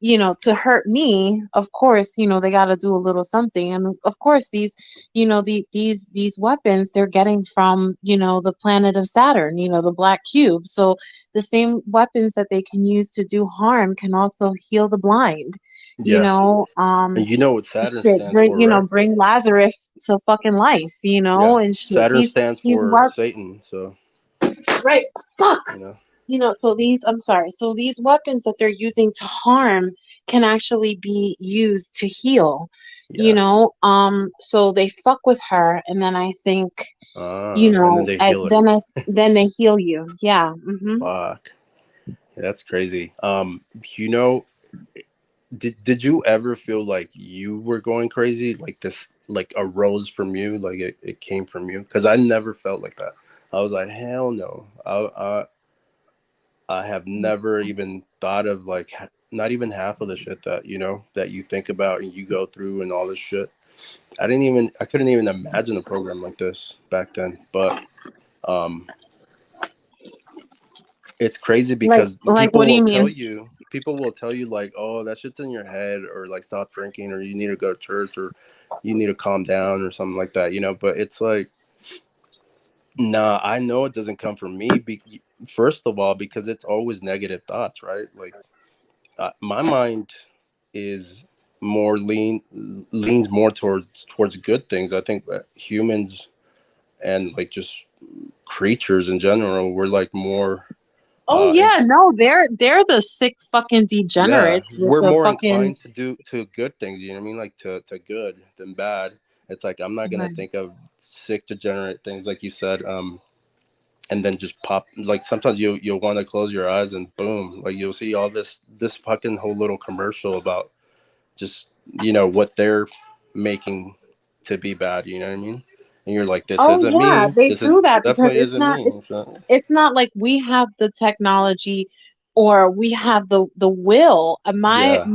you know, to hurt me, of course, you know, they got to do a little something. And of course, you know, these weapons they're getting from, you know, the planet of Saturn, you know, the black cube. So the same weapons that they can use to do harm can also heal the blind. You Yeah, know, and you know what Saturn shit, stands bring, for, you know, right? bring Lazarus to fucking life, you know, Yeah, and shit. Saturn stands These for what Satan. So right, fuck. you know, You know, so these, I'm sorry, so these weapons that they're using to harm can actually be used to heal, you yeah. know. So they fuck with her, and then I think, you And then know, they heal her. then they heal you. Yeah. Mm-hmm. Fuck. Yeah, that's crazy. You know, did you ever feel like you were going crazy? Like this, like, arose from you, like it came from you? Because I never felt like that. I was like, hell no. I have never even thought of like not even half of the shit that, you know, that you think about and you go through and all this shit. I couldn't even imagine a program like this back then. But um it's crazy because What do you mean? people will tell you like, oh, that shit's in your head, or like, stop drinking, or you need to go to church, or you need to calm down, or something like that, you know. But it's like, nah, I know it doesn't come from me. First of all, because it's always negative thoughts, right? Like, my mind is leans more towards good things. I think that humans, and like just creatures in general, we're like more Oh in, yeah, no, they're the sick fucking yeah, degenerates with we're the more fucking inclined to good things, you know what I mean, like to good than bad. It's like, I'm not gonna right. think of sick, degenerate things, like you said, and then just pop, like, sometimes you'll want to close your eyes and boom, like, you'll see all this fucking whole little commercial about just, you know, what they're making to be bad, you know what I mean, and you're like, this Oh isn't yeah, me, they this is do that because definitely isn't me. It's not. it's not like we have the technology or we have the will. Yeah,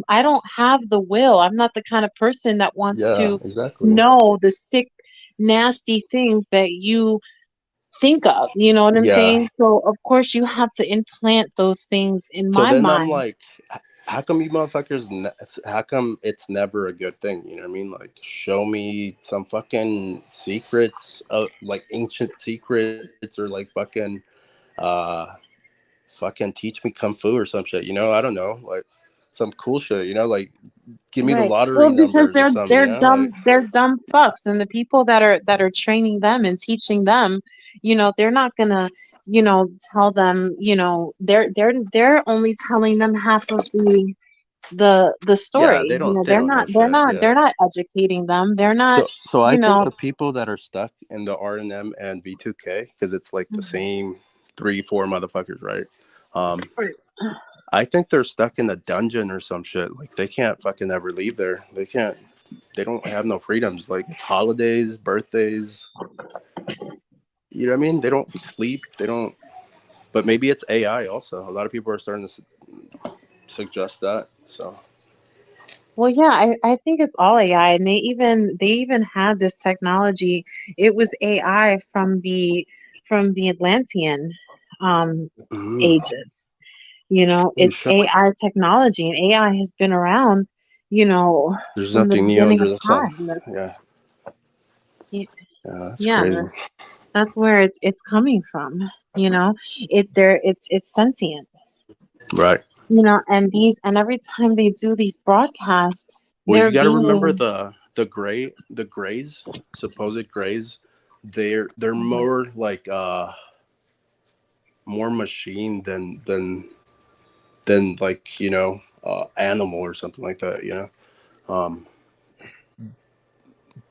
I don't have the will. I'm not the kind of person that wants yeah, to exactly. know the sick, nasty things that you think of. You know what I'm Yeah. saying? So of course you have to implant those things in So my then I'm mind. like, how come you motherfuckers? How come it's never a good thing? You know what I mean? Like, show me some fucking secrets, like ancient secrets, or like uh, fucking teach me kung fu or some shit. You know, I don't know, like some cool shit. You know, like give me the Right. lottery Well, because numbers or something. You know, like they're dumb fucks, and the people that are training them and teaching them, they're not gonna, tell them, they're only telling them half of the yeah, story. they don't know shit. Yeah. They're not educating them. They're not, So I you think know, the people that are stuck in the R&M and V2K, because it's like the same 3 4 motherfuckers, right? Um, I think they're stuck in a dungeon or some shit. Like they can't fucking ever leave there. They can't. They don't have no freedoms. Like it's holidays, birthdays. You know what I mean? They don't sleep. They don't. But maybe it's AI also. A lot of people are starting to suggest that. So. well, yeah, I think it's all AI, and they even had this technology. It was AI from the Atlantean um Mm, ages. holy It's shit. AI technology, and AI has been around, There's from the nothing new beginning under of the sun. time. Yeah. Y- Yeah, that's yeah, crazy. that's where it's coming from. It's sentient. Right. And every time they do these broadcasts, Well, they're you got to remember being the grays, supposed grays. They're more like more machine than like animal or something like that. Um,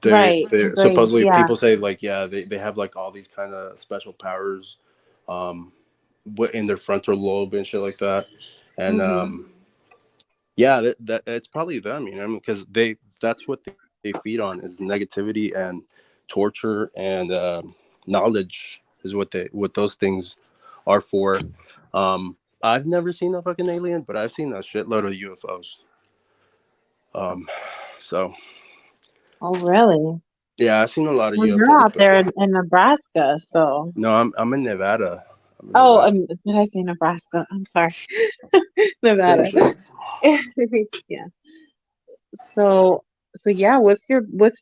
right. they Right. supposedly Yeah. people say like yeah they have like all these kind of special powers, um, in their frontal lobe and shit like that, and Hmm. yeah, that it's probably them, because that's what they feed on is negativity and torture and knowledge is what those things are for. I've never seen a fucking alien, but I've seen a shitload of UFOs. Um, so Oh, really? yeah, I've seen a lot of Well, you're UFOs, out but there in Nebraska, so. no, I'm in Nevada. I'm in Oh, Nevada. did I say Nebraska? I'm sorry. Same Nevada. shit. Yeah. So, so yeah, what's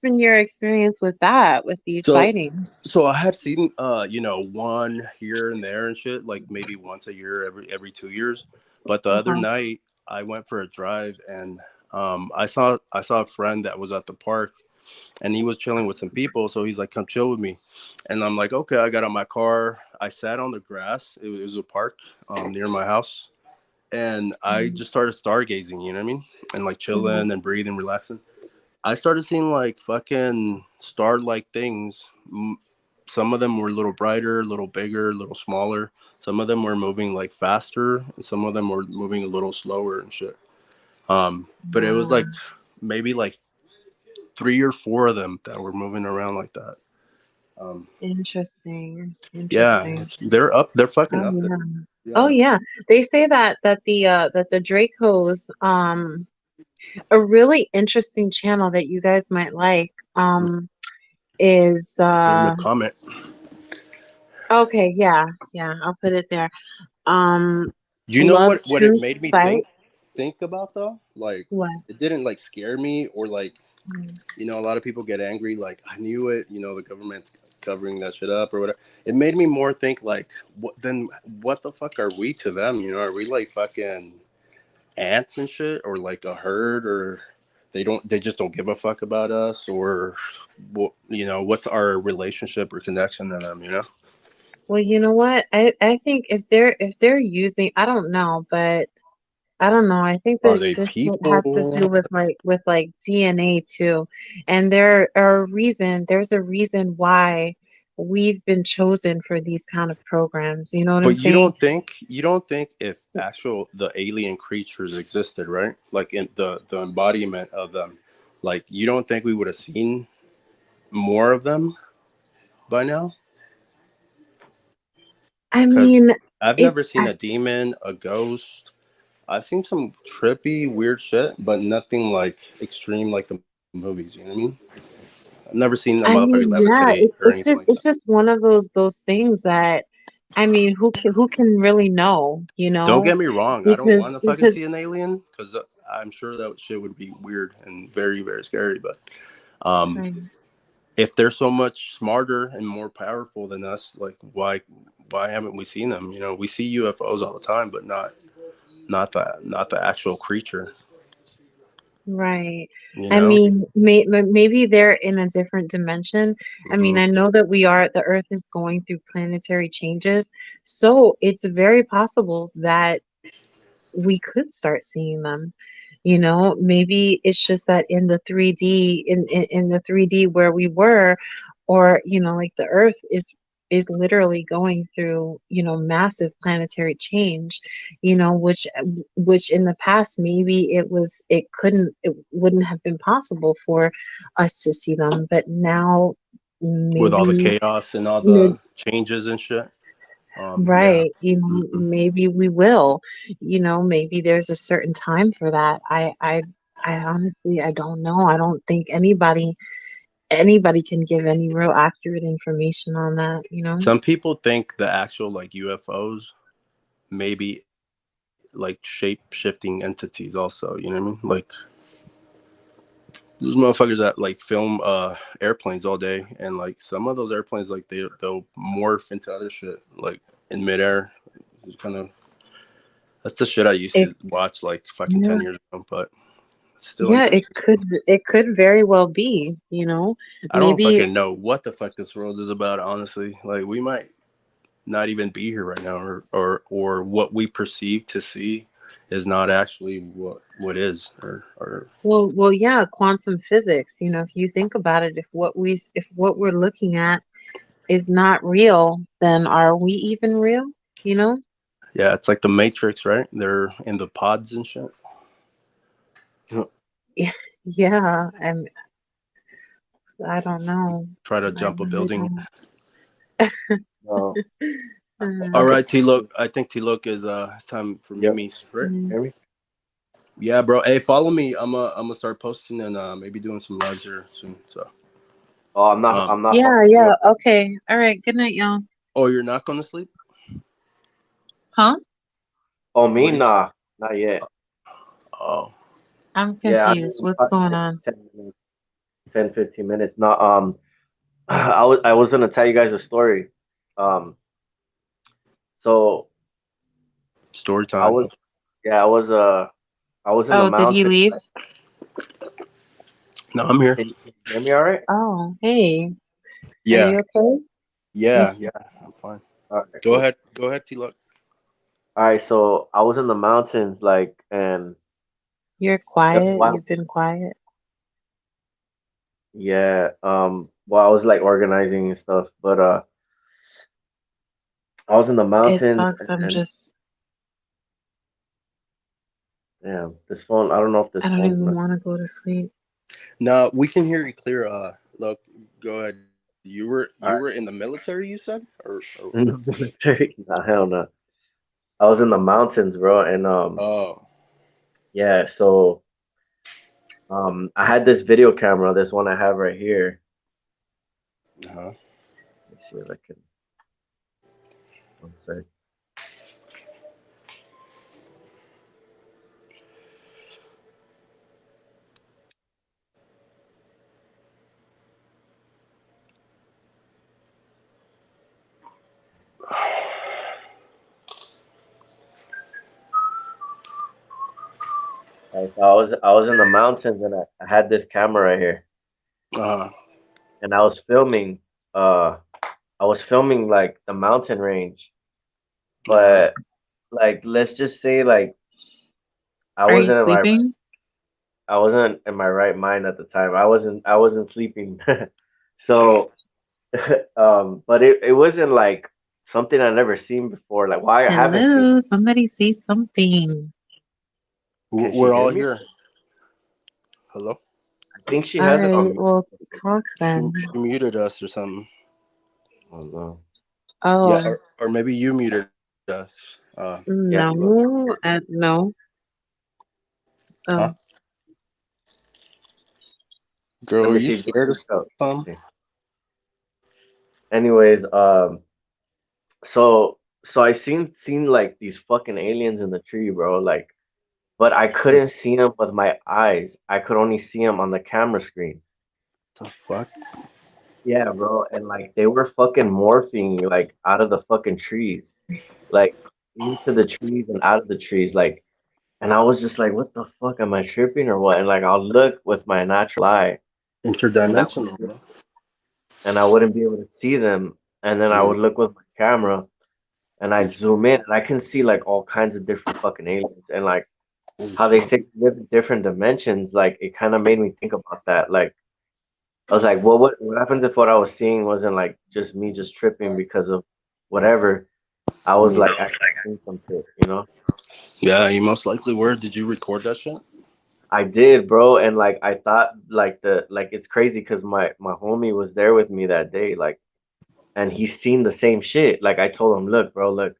been your experience with that, with these So sightings? so I had seen one here and there and shit, like maybe once a year, every 2 years. But the other Uh-huh. night I went for a drive and I saw a friend that was at the park and he was chilling with some people, so he's like, come chill with me. And I'm like, okay, I got on my car, I sat on the grass, it was a park near my house, and I Mhm. just started stargazing, you know what I mean? And like Mhm. chilling and breathing, relaxing. I started seeing like fucking star-like things. Some of them were a little brighter, a little bigger, a little smaller. Some of them were moving like faster, and some of them were moving a little slower and shit. But it was Wow. like maybe like 3 or 4 of them that were moving around like that. Um, Interesting. yeah, Interesting. they're fucking Oh up there. yeah. Oh Yeah. yeah. They say that the Dracos, a really interesting channel that you guys might like, is In the comment, okay, yeah, yeah, I'll put it there. Um, you know Love what it Truth made me Sight. think about though. Like What? it didn't like scare me or like Mm. a lot of people get angry, like, I knew it, the government's covering that shit up or whatever. It made me more think, like, what the fuck are we to them? Are we like fucking ants and shit, or like a herd, or they just don't give a fuck about us, or what's our relationship or connection to them? Well, you know what? I think if they're using, I don't know, but I don't know. I think Are there's they this shit has to people? do with like DNA too. And there's a reason why we've been chosen for these kind of programs. You know what I'm But saying? you don't think if actual the alien creatures existed, right? Like in the embodiment of them, like you don't think we would have seen more of them by now? I Because mean, I've it never seen a demon, a ghost. I've seen some trippy, weird shit, but nothing like extreme like the movies. You know what I mean? I've never seen a I motherfucker mean, yeah, levitate or anything like that. it's just one of those things that I mean, who can really know, you Don't know? get me wrong. I don't Because want to fucking because see an alien because I'm sure that shit would be weird and very, very scary. But um, right, if they're so much smarter and more powerful than us, like why haven't we seen them? You know, we see UFOs all the time, but not the actual creature. right. You I know. mean, maybe they're in a different dimension. I mean, Hmm. I know that the Earth is going through planetary changes, so it's very possible that we could start seeing them. You know, maybe it's just that in the 3D, in the 3D where we were, or, you know, like the Earth is literally going through, you know, massive planetary change, you know, which in the past maybe it wouldn't have been possible for us to see them, but now With all the maybe. chaos and all the changes and shit. Yeah. Right. You know, Hmm. maybe we will. You know, maybe there's a certain time for that. I honestly, I don't know. I don't think anybody can give any real accurate information on that, you know? Some people think the actual like UFOs maybe like shape shifting entities also, you know what I mean? Like those motherfuckers that like film airplanes all day and like some of those airplanes like they'll morph into other shit like in midair. Kind of that's the shit I used It to watch like fucking yeah, 10 years ago, but it's still yeah, interesting. it could very well be, you know? I don't Maybe fucking know what the fuck this world is about, honestly. Like we might not even be here right now, or what we perceive to see is not actually what is, or well, yeah, quantum physics, you know, if you think about it, if what we're looking at is not real, then are we even real? You know? yeah, it's like the Matrix, right? They're in the pods and shit. Yeah, I don't know. Try to I jump a really building. don't. No, All I Uh, can. right, T Look. I think T Look is it's time for Yep. Mimi's, right? mm. Hear me? Yeah, bro. Hey, follow me. I'm gonna start posting and maybe doing some lives here soon. So, Oh, I'm not. um, I'm not Yeah, following you. yeah. Okay. All right. Good night, y'all. oh, you're not gonna sleep? Huh? Oh, me? What is? Nah, not yet. Oh, I'm Yeah, I confused. mean, What's probably going like on? 10 minutes, 10, 15 minutes. Not. I was gonna tell you guys a story. Um, so story I time. was, yeah, I was in the Oh, did he mountains. leave? Like, No, I'm here. can you hear me all right? Oh, hey. Are Yeah, you okay? yeah, yeah. I'm fine. All right, Go cool. ahead. Go ahead, T Look. All right, so I was in the mountains, like, and You're it was quiet. wild. You've been quiet. Yeah. Well, I was like organizing and stuff, but I was in the It mountains, sucks. I'm and just, damn, this phone. I don't know if this I don't phone's even messed. want to go to sleep. No, we can hear you clear. Look, go ahead. You were All in the military, you said, or right, in the military. Nah, hell no. I was in the mountains, bro, and oh, yeah. So I had this video camera, this one I have right here. uh-huh. Let me see if I can. One sec. Right, so I was in the mountains, and I had this camera right here, Uh-huh. and I was filming. Uh, I was filming like the mountain range, Uh-huh. but like let's just say like I Are you wasn't in my sleeping? I wasn't in my right mind at the time. I wasn't sleeping. So but it wasn't like something I never seen before. Like why I haven't seen Hello? it. Somebody say something. Can she We're hear all me? here. Hello. I think she All has it on right. mute. Well, talk She then. muted us or something. Oh no. Yeah, Oh, or maybe you muted us. Yeah, look. no. No. Huh? Oh, Girl, Let are me you see. Just scared of look up. something? See. Anyways, so so I seen like these fucking aliens in the tree, bro. Like, but I couldn't see them with my eyes. I could only see them on the camera screen. The fuck? Yeah, bro. And like they were fucking morphing like out of the fucking trees, like into the trees and out of the trees, like. And I was just like, what the fuck? Am I tripping or what? And like I'll look with my natural eye, and I Interdimensional, bro. and I wouldn't be able to see them. And then I Mm. would look with my camera and I'd zoom in and I can see like all kinds of different fucking aliens and like Holy how they shit. say we live in different dimensions. Like it kind of made me think about that. Like I was like, well, what happens if what I was seeing wasn't like just me just tripping because of whatever? I was Mm. like actually seeing some shit, you know? Yeah, you most likely were. Did you record that shit? I did, bro, and like I thought like the like it's crazy because my homie was there with me that day, like, and he's seen the same shit. Like I told him, look, bro, look,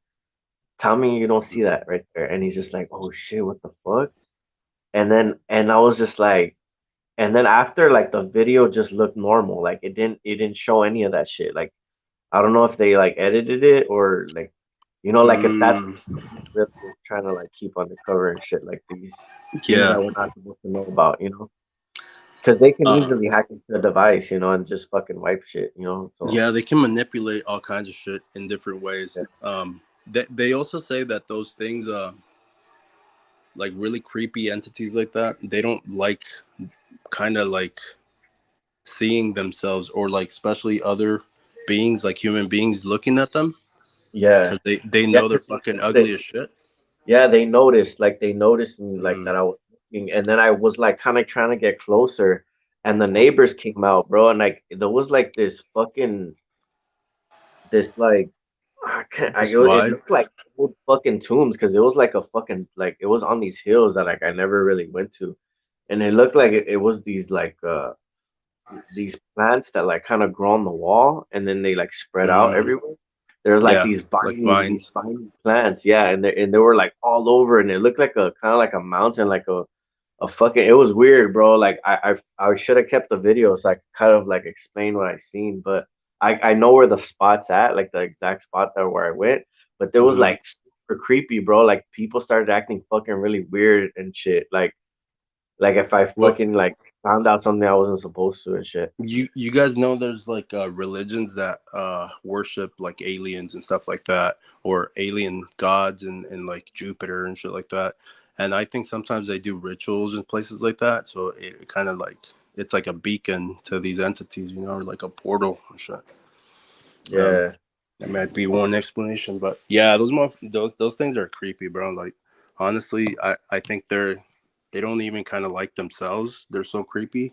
tell me you don't see that right there, and he's just like, oh shit, what the fuck? And I was just like, and then after like the video just looked normal, like it didn't show any of that shit. Like I don't know if they like edited it or like, like if that's Mm. really was trying to like keep undercover and shit, like these things Yeah. that we're not supposed to know about, because they can Uh, easily hack into a device, and just fucking wipe shit, So yeah, they can manipulate all kinds of shit in different ways. yeah, They also say that those things, like really creepy entities like that, they don't like kind of like seeing themselves or like especially other beings like human beings looking at them yeah, because they yeah. know they're 'Cause they fucking ugly as noticed. shit. Yeah, they noticed me like Mm. that I was looking, and then I was like kind of trying to get closer, and the neighbors came out, bro, and like there was like this like This it vibe. looked like old fucking tombs because it was like a fucking like it was on these hills that like I never really went to, and it looked like it was these plants that like kind of grow on the wall and then they like spread out Mm. everywhere. There's like Yeah, these like these vines. viney plants, yeah, and they were like all over, and it looked like a kind of like a mountain, like a fucking. It was weird, bro. Like I should have kept the video so I could kind of like explain what I seen, but I know where the spot's at, like the exact spot there where I went, but there was Hmm. like super creepy, bro. Like people started acting fucking really weird and shit. Like if I Well, fucking like found out something I wasn't supposed to and shit. you guys know there's like religions that worship like aliens and stuff like that, or alien gods and like Jupiter and shit like that. And I think sometimes they do rituals in places like that, so it kind of like it's like a beacon to these entities, or like a portal and shit. Um, Yeah. that might be one explanation, but yeah, those things are creepy, bro. Like honestly, I think they don't even kind of like themselves. They're so creepy.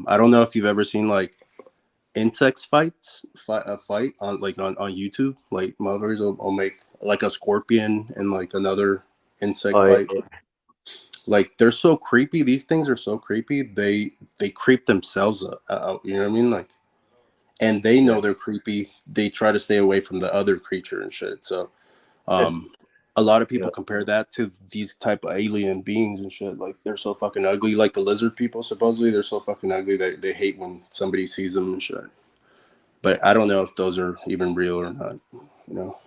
I don't know if you've ever seen like insects fight a fight on like on YouTube. Like motherfuckers will make like a scorpion and like another insect Oh fight. yeah. Like they're so creepy. These things are so creepy. They creep themselves out. You know what I mean? Like, and they Yeah. know they're creepy. They try to stay away from the other creature and shit. So, Yeah. um, a lot of Yeah. people compare that to these type of alien beings and shit. Like they're so fucking ugly. Like the lizard people, supposedly they're so fucking ugly that they hate when somebody sees them and shit. But I don't know if those are even real or not. You know,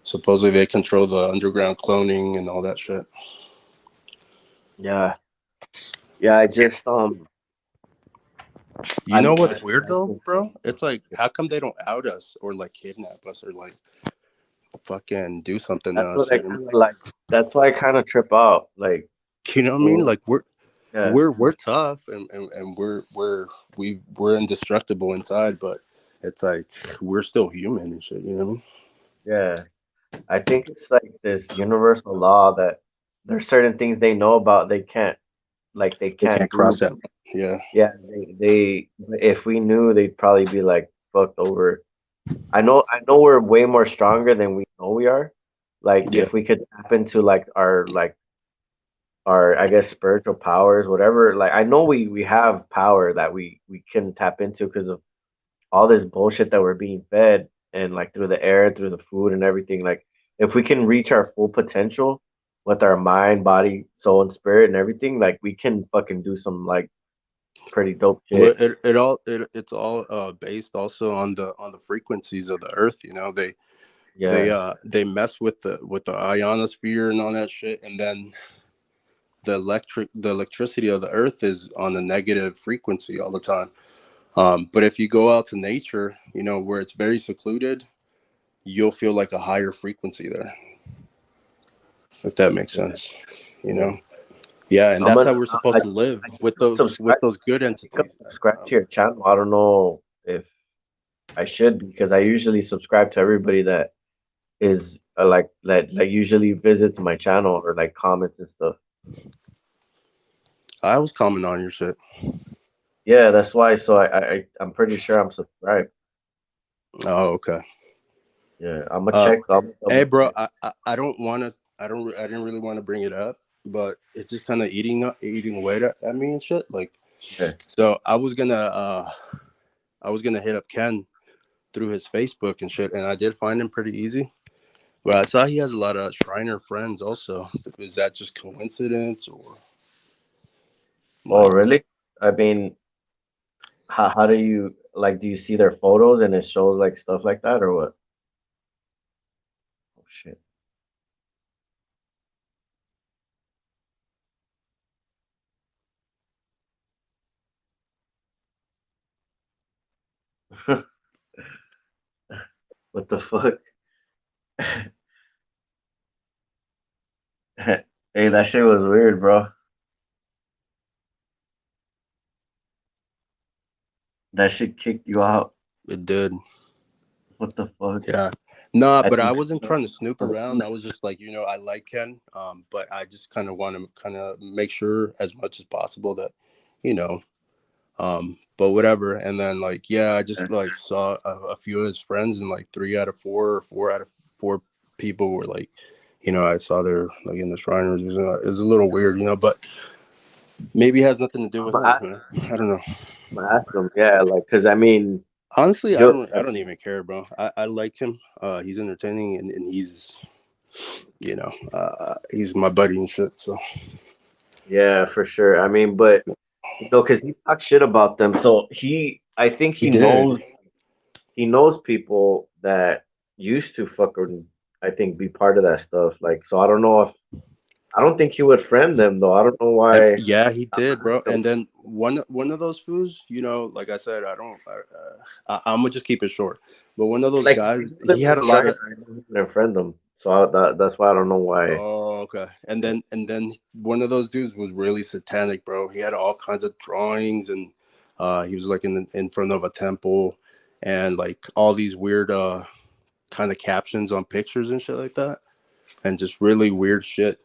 supposedly they control the underground cloning and all that shit. Yeah. Yeah. I just You know I what's think weird I though, think bro? It's like, how come they don't out us or like kidnap us or like fucking do something to that's us? what I kind of like. That's why I kind of trip out. Like, You know what I mean? well, Like yeah, we're tough and we're indestructible inside, but it's like we're still human and shit. You know what I mean? yeah. I think it's like this universal law that there's certain things they know about they They can't can't do. cross that. Yeah, Yeah, they if we knew, they'd probably be like fucked over. I know we're way more stronger than we know we are. Like yeah. if we could tap into our I guess spiritual powers, whatever. Like I know we have power that we can tap into because of all this bullshit that we're being fed and like through the air, through the food and everything. Like if we can reach our full potential with our mind, body, soul, and spirit and everything, like we can fucking do some like Pretty dope Well, shit. it's all based also on the frequencies of the Earth. You know, Yeah. they mess with the ionosphere and all that shit, and then the electricity of the Earth is on a negative frequency all the time. But if you go out to nature, you know, where it's very secluded, you'll feel like a higher frequency there, if that makes Yeah. sense. You Yeah. know, yeah, and I'm that's gonna. how we're supposed to live I think with I'm subscribed. those good I think I'm entities. subscribed to your channel. I don't know if I should because I usually subscribe to everybody that is like usually visits my channel or like comments and stuff. I was commenting on your shit. Yeah, that's why. So I'm pretty sure I'm subscribed. Oh, okay. Yeah, I'm gonna Uh, check. I'm gonna hey, double bro, check. I don't want to. I didn't really want to bring it up, but it's just kind of eating away at me and shit. Like, Yeah. so I was gonna hit up Ken through his Facebook and shit, and I did find him pretty easy. But I saw he has a lot of Shriner friends also. Is that just coincidence or Oh, like? really? I mean, how do you like? Do you see their photos and it shows like stuff like that or what? Oh shit. What the fuck? Hey, that shit was weird, bro. That shit kicked you out. It did. What the fuck? Yeah. Nah, I but I think wasn't trying to snoop around. I was just like, you know, I like Ken, but I just kind of want to kind of make sure as much as possible that, you know, but whatever. And then like, yeah, I just like saw a few of his friends, and like 3 out of 4 or 4 out of 4 people were like, you know, I saw they're like in the Shriners. It was a little weird, you know, but maybe it has nothing to do I'm with gonna him. ask, You know? I don't know. I'm gonna ask them. Yeah, like, cause I mean, Honestly, yo, I don't even care, bro. I like him. He's entertaining, and he's, you know, he's my buddy and shit. So yeah, for sure. I mean, but cause he talks shit about them. So I think he did. he knows people that used to fucking, I think, be part of that stuff. Like, so I don't know if I don't think he would friend them though. I don't know why. Yeah, he I'm did, bro. asking And then one of those fools, you know, like I said, I'm gonna just keep it short. But one of those like guys, he he lives had in a lot China. of. I know he wouldn't friend them. So that's why I don't know why. Oh, okay. And then one of those dudes was really satanic, bro. He had all kinds of drawings, and he was like in front of a temple, and like all these weird kind of captions on pictures and shit like that, and just really weird shit.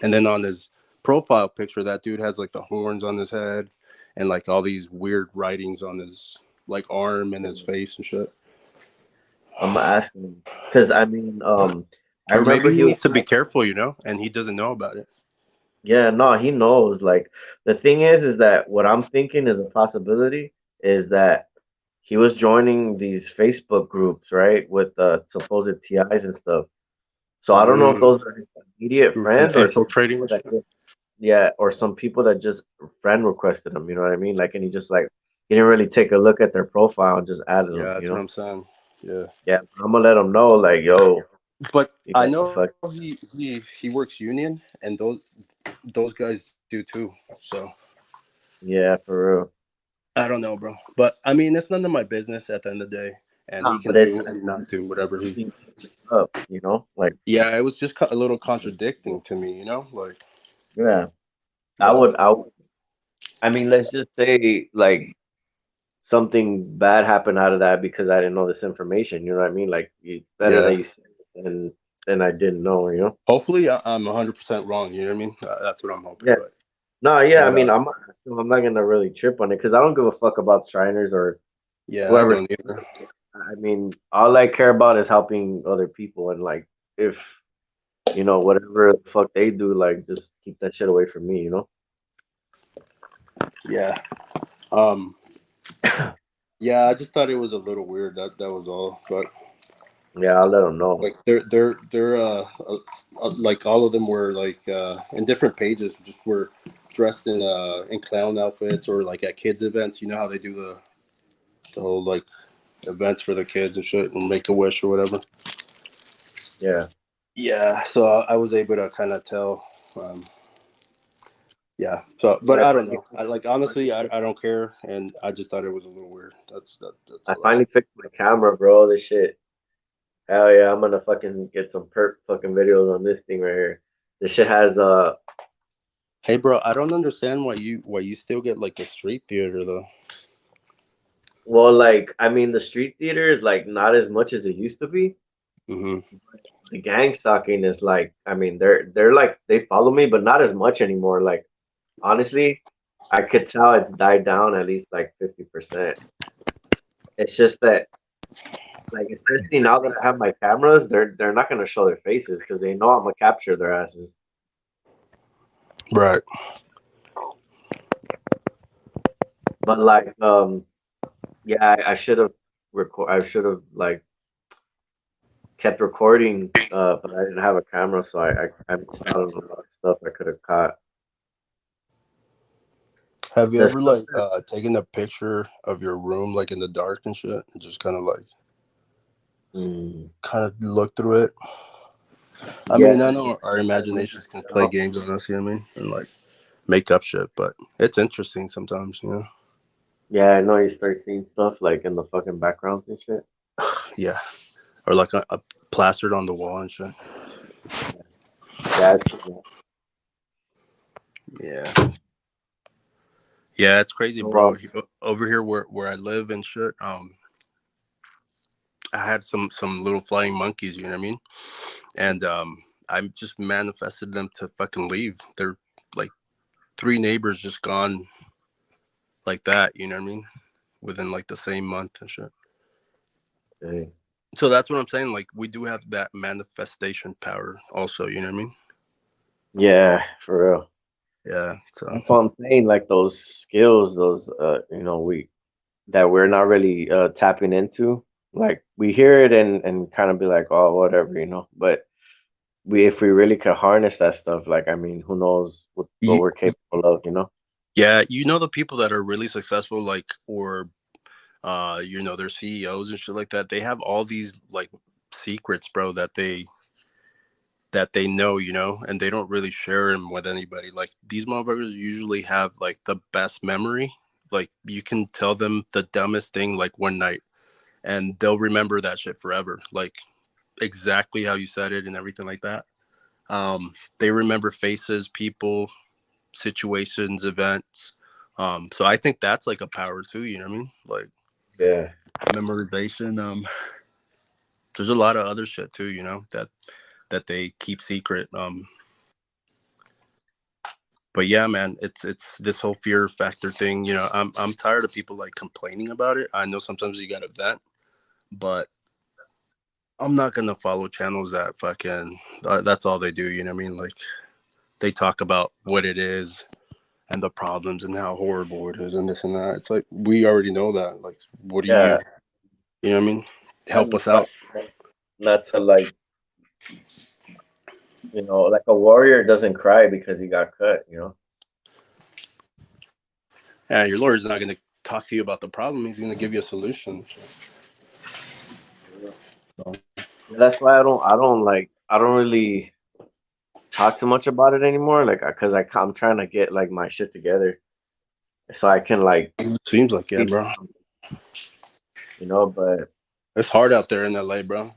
And then on his profile picture, that dude has like the horns on his head, and like all these weird writings on his like arm and his face and shit. I'm gonna ask him because I mean, I Or remember maybe he he was needs to be talking. careful, you know, and he doesn't know about it. Yeah, no, he knows. Like the thing is that what I'm thinking is a possibility is that he was joining these Facebook groups, right, with supposed TIs and stuff. So I don't know if Mm, those are his immediate friends or some infiltrating people and that shit. just, yeah, or some people that just friend requested him. You know what I mean? Like, and he just like he didn't really take a look at their profile and just added Yeah, them. that's what I'm saying. Yeah, Yeah, I'm gonna let him know. Like, yo, but you I gotta know fuck. he works union, and those guys do too. So Yeah, for real. I don't know, bro. But I mean, it's none of my business at the end of the day, and he Nah, but can it's do I and mean, not do whatever he. he up. Like, Yeah, it was just a little contradicting to me, you know, like. yeah, But I would. I mean, let's just say like something bad happened out of that because I didn't know this information. You know what I mean? Like, it's better that yeah, you said it than I didn't know. You know? hopefully I'm 100% wrong. You know what I mean? That's what I'm hoping. Yeah. No, yeah. I But mean, I'm not gonna really trip on it because I don't give a fuck about Shriners or yeah, I whoever. don't either. I mean, all I care about is helping other people and like if whatever the fuck they do, like just keep that shit away from me. You know? Yeah. Um. Yeah, I just thought it was a little weird. That was all. But Yeah, I'll let them know. Like they're like all of them were like in different pages, just were dressed in clown outfits or like at kids events. You know how they do the whole like events for the kids and shit and make a wish or whatever. Yeah. Yeah, so I was able to kind of tell. Yeah, so but I I don't finally, know. I like honestly, I don't care, and I just thought it was a little weird. That's I all. finally fixed my camera, bro. This shit. Hell yeah, I'm gonna fucking get some perp fucking videos on this thing right here. This shit has Hey, bro, I don't understand why you still get like the street theater though. well, like I mean the street theater is like not as much as it used to be. Hmm. The gang stalking is like I mean they're like they follow me but not as much anymore. Like honestly, I could tell it's died down at least like 50%. It's just that like especially now that I have my cameras, they're not gonna show their faces because they know I'm gonna capture their asses. Right. But like yeah, I should have record I should have like kept recording but I didn't have a camera so I missed out on a lot of stuff I could have caught. Have you The ever stuff like that taken a picture of your room like in the dark and shit, and just mm, kind of look through it? I yeah, mean, I know our imaginations can play games on us, you know what I mean, and like make up shit, but it's interesting sometimes, you know. yeah, I know you start seeing stuff like in the fucking backgrounds and shit. Yeah, or like a plastered on the wall and shit. Yeah, yeah, it's true. Yeah, yeah, it's crazy, So bro. Over here where I live and shit, I had some little flying monkeys, you know what I mean, and I just manifested them to fucking leave. They're like three neighbors just gone like that, you know what I mean, within like the same month and shit. okay. So that's what I'm saying. Like we do have that manifestation power, also. You know what I mean? Yeah, for real. Yeah. So That's what I'm saying. Like those skills, those we that we're not really tapping into. Like we hear it and kind of be like, oh, whatever. But we if we really could harness that stuff, like I mean, who knows what you, we're capable of? yeah, you know the people that are really successful, like or you know, their CEOs and shit like that. They have all these like secrets, bro, that they know, you know, and they don't really share them with anybody. Like these motherfuckers usually have like the best memory. Like you can tell them the dumbest thing like one night, and they'll remember that shit forever. Like exactly how you said it and everything like that. They remember faces, people, situations, events. So I think that's like a power too. You know what I mean? Like Yeah, memorization. There's a lot of other shit too. You know that they keep secret. But yeah, man, it's this whole fear factor thing. You know, I'm tired of people like complaining about it. I know sometimes you got to vent, but I'm not gonna follow channels that fucking that's all they do. You know what I mean? Like they talk about what it is and the problems and how horrible it is and this and that. It's like we already know that. Like, what do yeah. you know what I mean? Help And us out. not to like like a warrior doesn't cry because he got cut. Yeah, your lawyer's not gonna talk to you about the problem. He's gonna give you a solution. Yeah. So, Yeah, that's why I don't really talk too much about it anymore. Like, cause I'm trying to get like my shit together so I can like seems like yeah, speak bro. on it. But It's hard out there in LA, bro.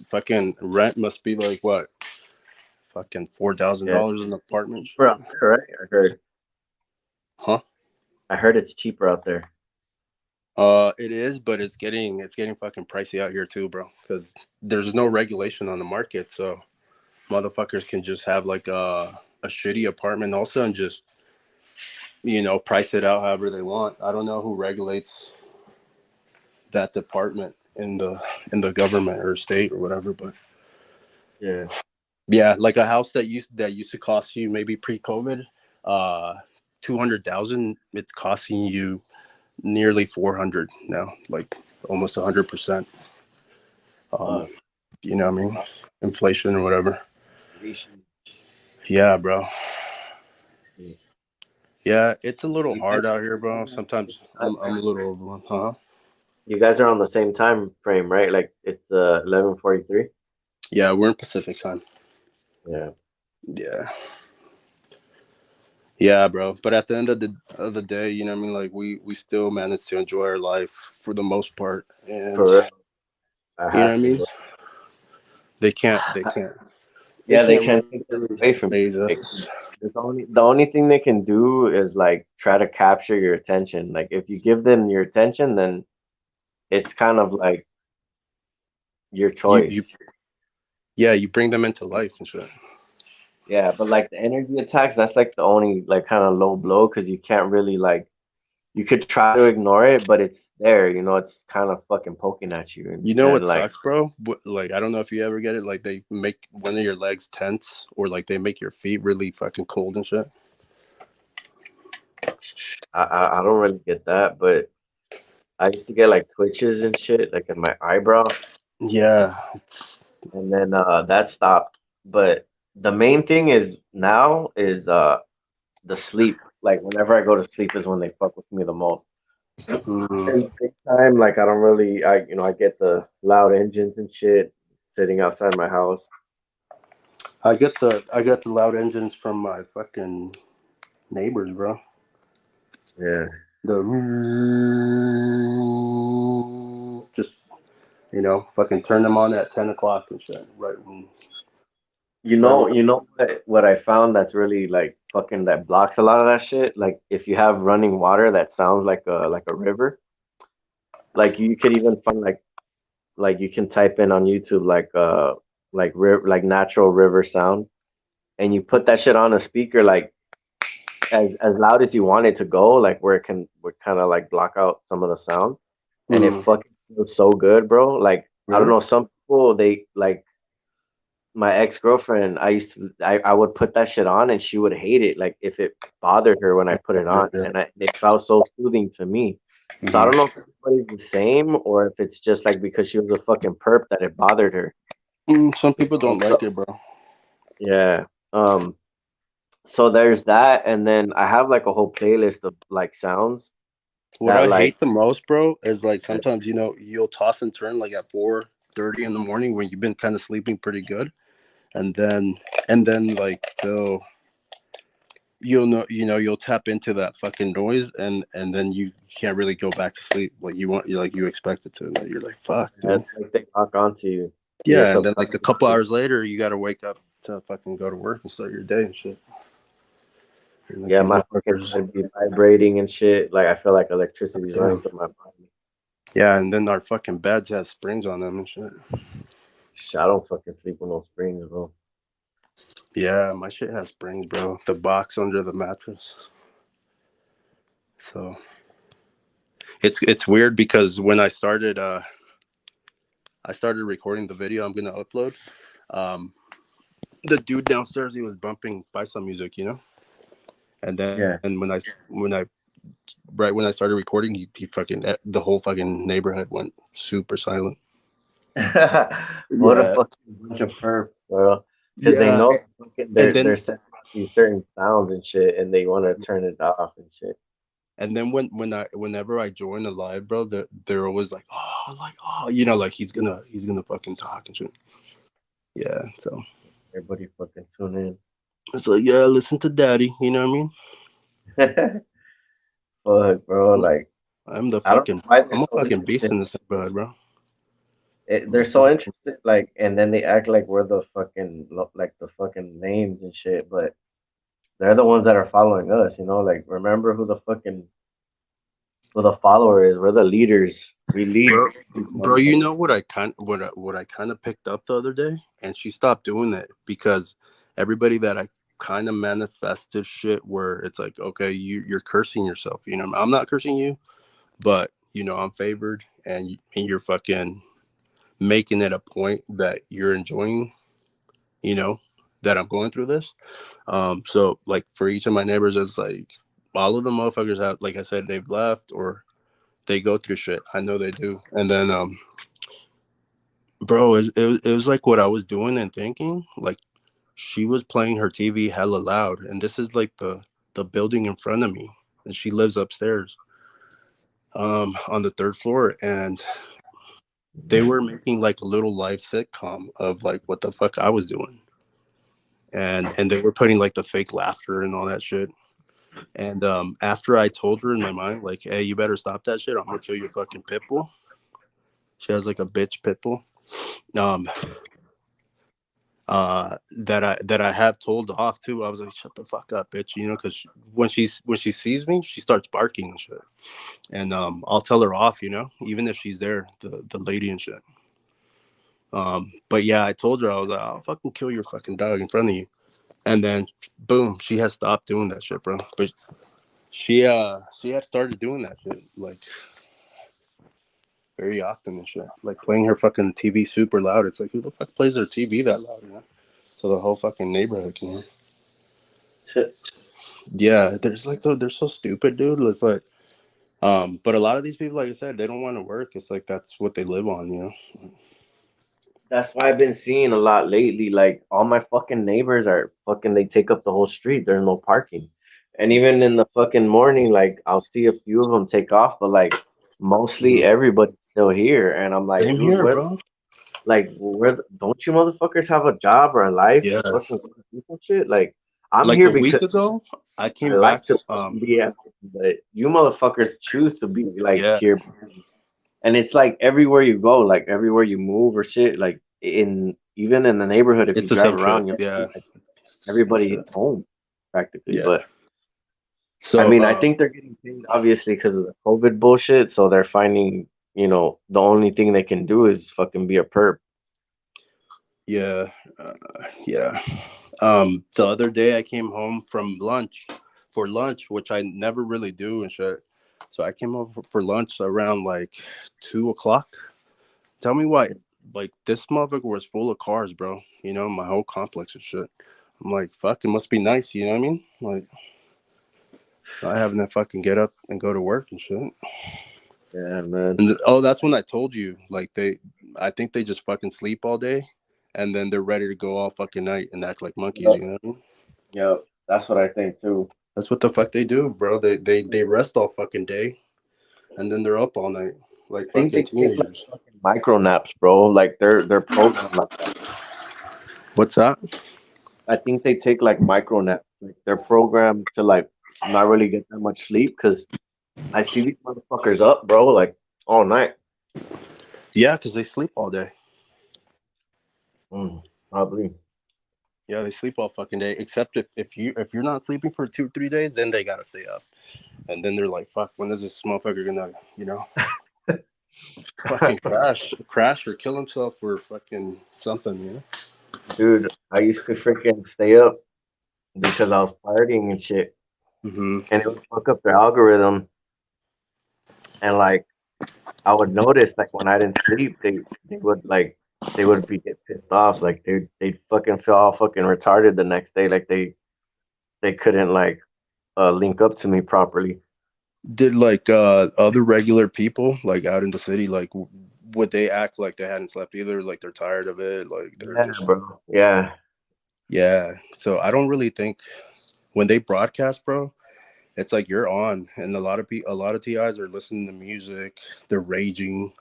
Fucking rent must be like what? Fucking yeah, $4,000 an it's apartment. cheaper out there, right? Huh? I heard it's cheaper out there. It is, but it's getting fucking pricey out here too, bro. Because there's no regulation on the market, so motherfuckers can just have like a shitty apartment also and just price it out however they want. I don't know who regulates that department in the government or state or whatever, but Yeah. yeah, like a house that used to cost you maybe pre-COVID, uh, 200,000. It's costing you nearly 400 now, like almost 100%. Um, Fuck. you know what I mean, inflation or whatever. Inflation. Yeah, bro. Yeah. Yeah, it's a little You guys, hard out here, you bro. guys are on the Sometimes same I'm time a little overwhelmed. Huh? You guys are on the same time frame, right? Like it's 11:43. Yeah, we're in Pacific time. Yeah. Yeah. Yeah, bro. But at the end of the day, you know what I mean? Like we still manage to enjoy our life for the most part. And For real. I you know what I have to, mean? bro. They can't they can't they Yeah, they can't can't really take that away phase from you. Like us. the only thing they can do is like try to capture your attention. Like if you give them your attention, then it's kind of like your You choice. yeah, you bring them into life and shit. Yeah, but like the energy attacks, that's like the only like kind of low blow because you can't really like you could try to ignore it, but it's there, it's kind of fucking poking at you You know and what like sucks, bro? Like I don't know if you ever get it. Like they make one of your legs tense, or like they make your feet really fucking cold and shit. I don't really get that, but I used to get like twitches and shit like in my eyebrow, Yeah, and then that stopped. But the main thing is now is the sleep. Like whenever I go to sleep is when they fuck with me the most. mm, In daytime, like I don't really I get the loud engines and shit sitting outside my house. I get the loud engines from my fucking neighbors, bro. Yeah. The just fucking turn them on at 10 o'clock and shit. Right when You know what I found that's really like fucking that blocks a lot of that shit? Like if you have running water that sounds like a river, like you could even find like you can type in on YouTube like natural river sound and you put that shit on a speaker like as loud as you want it to go, like where it can would kind of like block out some of the sound and it mm, fucking feels so good, bro. Like I don't really? know, some people they like my ex-girlfriend, I would put that shit on and she would hate it like if it bothered her when I put it on Yeah. and it felt so soothing to me. So I Hmm. don't know if everybody's the same or if it's just like because she was a fucking perp that it bothered her. Some people don't like So it, bro. yeah. So there's that and then I have like a whole playlist of like sounds What that I like hate the most, bro, is like sometimes you'll toss and turn like at 4:30 in the morning when you've been kind of sleeping pretty good, and then like you'll tap into that fucking noise, and then you can't really go back to sleep like you expect it to. And you're like, fuck, dude. it's like they lock onto you to your Yeah, and then like a subconscious. couple hours later, you got to wake up to fucking go to work and start your day and shit. And like Yeah, these my fucking motherfuckers. head be vibrating and shit. Like I feel like electricity's Yeah, running through my body. yeah, and then our fucking beds have springs on them and shit. Shit, I don't fucking sleep with no springs, bro. Yeah, my shit has springs, bro. The box under the mattress. So it's weird because when I started recording the video I'm gonna upload. Um, the dude downstairs he was bumping Paisa music, and then Yeah. right when I started recording, he fucking the whole fucking neighborhood went super silent. What a Yeah, fucking bunch of perps, bro. Because they yeah, know fucking and they're then sending out these certain sounds and shit, and they want to turn it off and shit. whenever I join a live, bro, they're always like, oh, like he's gonna fucking talk and shit. Yeah, so Everybody fucking tune it's like, yeah, listen to daddy, you know what I mean? in. Fuck, bro. Like I don't know why they're I'm a so fucking interested beast in in this neighborhood, bro. They're so interested, like, and then they act like we're the fucking like the fucking names and shit, but they're the ones that are following us. Like remember who the follower is. We're the leaders. We lead Bro, these bro, you motherfuckers. know what I kind of picked up the other day, and she stopped doing it because everybody that I kind of manifested shit where it's like, okay, you're cursing yourself. I'm not cursing you, but I'm favored, and you're fucking making it a point that you're enjoying, you know, that I'm going through this. So like for each of my neighbors, it's like all of the motherfuckers have, like I said, they've left or they go through shit. I know they do, and then bro, it was like what I was doing and thinking. Like she was playing her TV hella loud, and this is like the building in front of me, and she lives upstairs, on the third floor, and they were making like a little live sitcom of like what the fuck I was doing, and they were putting like the fake laughter and all that shit. And after I told her in my mind, like, hey, you better stop that shit. I'm gonna kill your fucking pit bull. She has like a bitch pit bull. Um, that I have told off too. I was like, shut the fuck up, bitch. You know, because when she sees me, she starts barking and shit. And I'll tell her off. You know, even if she's there, the lady and shit. But yeah, I told her I was like, I'll fucking kill your fucking dog in front of you. And then boom, she has stopped doing that shit, bro. But she had started doing that shit like very often and shit. Like playing her fucking TV super loud. It's like who the fuck plays their TV that loud, you know? So the whole fucking neighborhood can hear. Shit. Yeah, there's like they're so stupid, dude. It's like but a lot of these people, like I said, they don't want to work. It's like that's what they live on, you know. That's why I've been seeing a lot lately. Like all my fucking neighbors are fucking. They take up the whole street. There's no parking, and even in the fucking morning, like I'll see a few of them take off, but like mostly Mhm. everybody's still here. And I'm like, Same dude, here, where, bro. don't you motherfuckers have a job or a life to Yeah. fucking do some shit? Like I'm Like here a week because ago, I I came like back. to fucking be at, but you motherfuckers choose to be like Yeah, here, and it's like everywhere you go, like everywhere you move or shit, like in even in the neighborhood, if you it's the drive same around, shit. you'll see Yeah, like it's the same everybody shit. home practically. Yeah. But I So mean, I think they're getting paid obviously because of the COVID bullshit, so they're finding, the only thing they can do is fucking be a perp. yeah, uh, yeah. The other day I came home from lunch for lunch, which I never really do and shit. So I came over for lunch around like 2 o'clock. Tell me why, like this motherfucker was full of cars, bro. You know, my whole complex and shit. I'm like, fuck, it must be nice. You know what I mean? Like, not having to fucking get up and go to work and shit. Yeah, man. And oh, that's when I told you, like I think they just fucking sleep all day, and then they're ready to go all fucking night and act like monkeys. Yep, You know what I mean? yep. That's what I think too. That's what the fuck they do, bro. They rest all fucking day, and then they're up all night I like think fucking they take like teenagers. fucking micro naps, bro. Like they're programmed like that. What's that? I think they take like micro naps. Like they're programmed to like not really get that much sleep because I see these motherfuckers up, bro, like all night. Yeah, because they sleep all day. Probably. Yeah, they sleep all fucking day. Except if you're not sleeping for 2 3 days, then they gotta stay up, and then they're like, fuck, when is this motherfucker gonna fucking crash or kill himself or fucking something, you know? Dude, I used to freaking stay up because I was partying and shit, Mm-hmm. and it would fuck up their algorithm. And like I would notice, like when I didn't sleep, they would be get pissed off, like they'd fucking feel all fucking retarded the next day, like they couldn't like link up to me properly. Did like other regular people like out in the city like would they act like they hadn't slept either? Like they're tired of it, like they're Yeah, just bro. Yeah. yeah. So I don't really think when they broadcast, bro, it's like you're on, and a lot of TIs are listening to music, they're raging,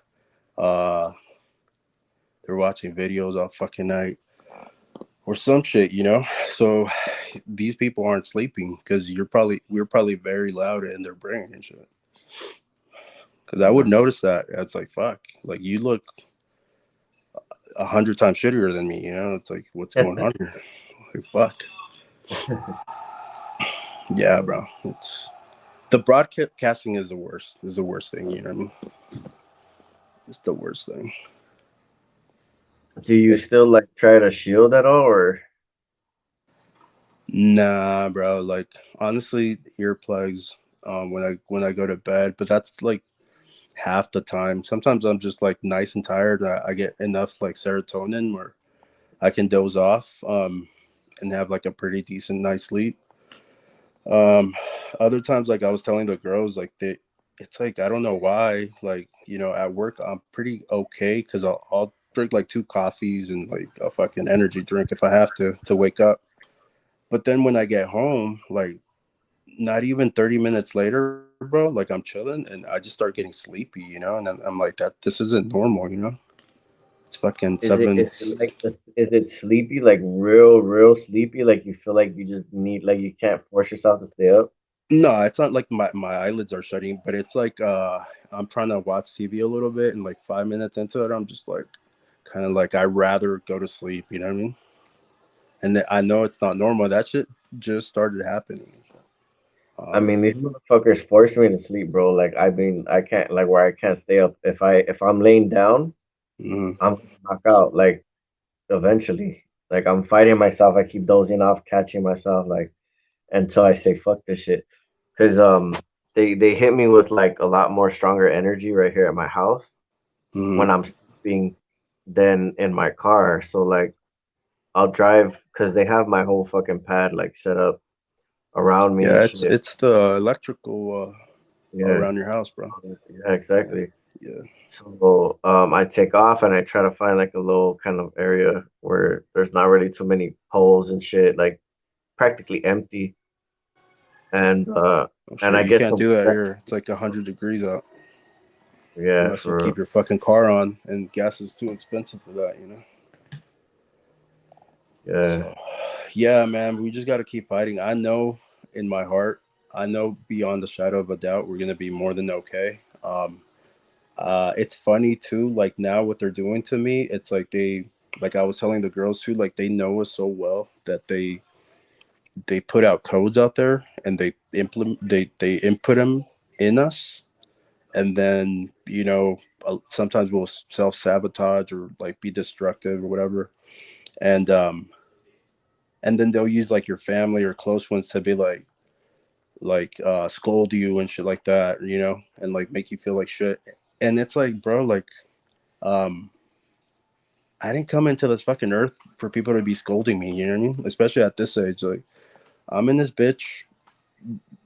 uh, they're watching videos all fucking night or some shit, you know. So these people aren't sleeping because we're probably very loud in their brain and shit. Because I would Yeah. notice that it's like fuck, like you look 100 times shittier than me, you know. It's like what's going on here? Like fuck, yeah, bro. It's the broadcasting is the worst. Is the worst thing, you know what I mean? It's the worst thing. Do you It's still like try to shield at all, or nah, bro. Like honestly, earplugs. When I go to bed, but that's like half the time. Sometimes I'm just like nice and tired. I get enough like serotonin where I can doze off and have like a pretty decent night's sleep. Um, Other times, like I was telling the girls, like it's like I don't know why. Like at work I'm pretty okay because I'll drink like two coffees and like a fucking energy drink if I have to wake up. But then when I get home, like not even 30 minutes later, bro, like I'm chilling and I just start getting sleepy, you know, and I'm like that. This isn't normal, you know. It's fucking seven. Is it sleepy, like real sleepy? Like you feel like you just need, like you can't force yourself to stay up? No, it's not like my eyelids are shutting, but it's like I'm trying to watch TV a little bit, and like 5 minutes into it, I'm just like kind of like I'd rather go to sleep. You know what I mean? And I know it's not normal. That shit just started happening. I Um, mean, these motherfuckers force me to sleep, bro. Like I mean, I can't, like where I can't stay up. If I'm laying down, mhm. I'm gonna knock out. Like eventually, like I'm fighting myself. I keep dozing off, catching myself, like until I say fuck this shit. Cause they hit me with like a lot more stronger energy right here at my house when Mhm. I'm sleeping than in my car. So like I'll drive because they have my whole fucking pad like set up around me Yeah, and shit. it's the electrical Yeah, around your house, bro. yeah, Yeah, exactly. yeah. So I take off and I try to find like a little kind of area where there's not really too many poles and shit, like practically empty. And Oh and shit, I you get can't some do that steps. here. It's like 100 degrees out, Yeah, unless you keep for your fucking car on, and gas is too expensive for that, you know. yeah. So, yeah, man, we just got to keep fighting. I know in my heart, I know beyond the shadow of a doubt, we're gonna be more than okay. It's funny too. Like now, what they're doing to me, it's like like I was telling the girls too, like they know us so well that they put out codes out there and they input them in us, and then sometimes we'll self sabotage or like be destructive or whatever, and and then they'll use like your family or close ones to be like scold you and shit like that, you know, and like make you feel like shit. And it's like, bro, like um I didn't come into this fucking earth for people to be scolding me, you know what I mean? Especially at this age. Like I'm in this bitch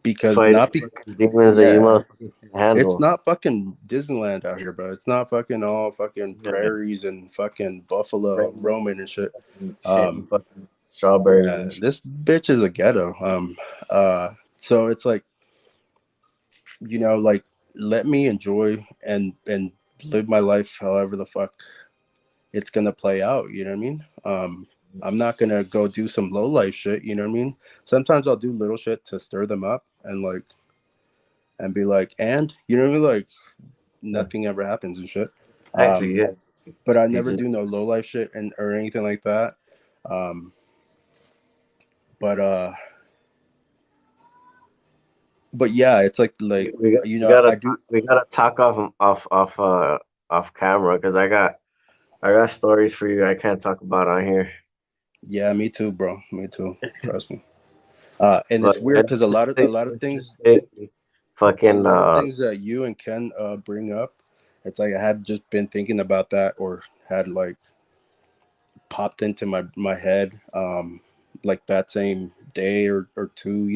because Fighting not be fucking demons that you yeah. motherfuckers can It's handle. not fucking Disneyland out here, bro. It's not fucking all fucking Yeah, prairies and fucking buffalo rainbows roaming and shit. and fucking shit and Um, fucking strawberries yeah, and shit. this bitch is a ghetto. So it's like, like let me enjoy and live my life however the fuck it's gonna play out. You know what I mean? I'm not gonna go do some low life shit. You know what I mean? Sometimes I'll do little shit to stir them up and be like, and you know what I mean? Like Yeah, nothing ever happens and shit. exactly. Um, Yeah, but I you never just do no low life shit and or anything like that. Um, but but yeah, it's like I do. we gotta talk off camera because I got stories for you I can't talk about on here. Yeah, me too, bro. Me too. Trust me. And But it's weird because let's just say a fucking lot of things that you and Ken bring up, it's like I had just been thinking about that or had like popped into my head like that same day or two,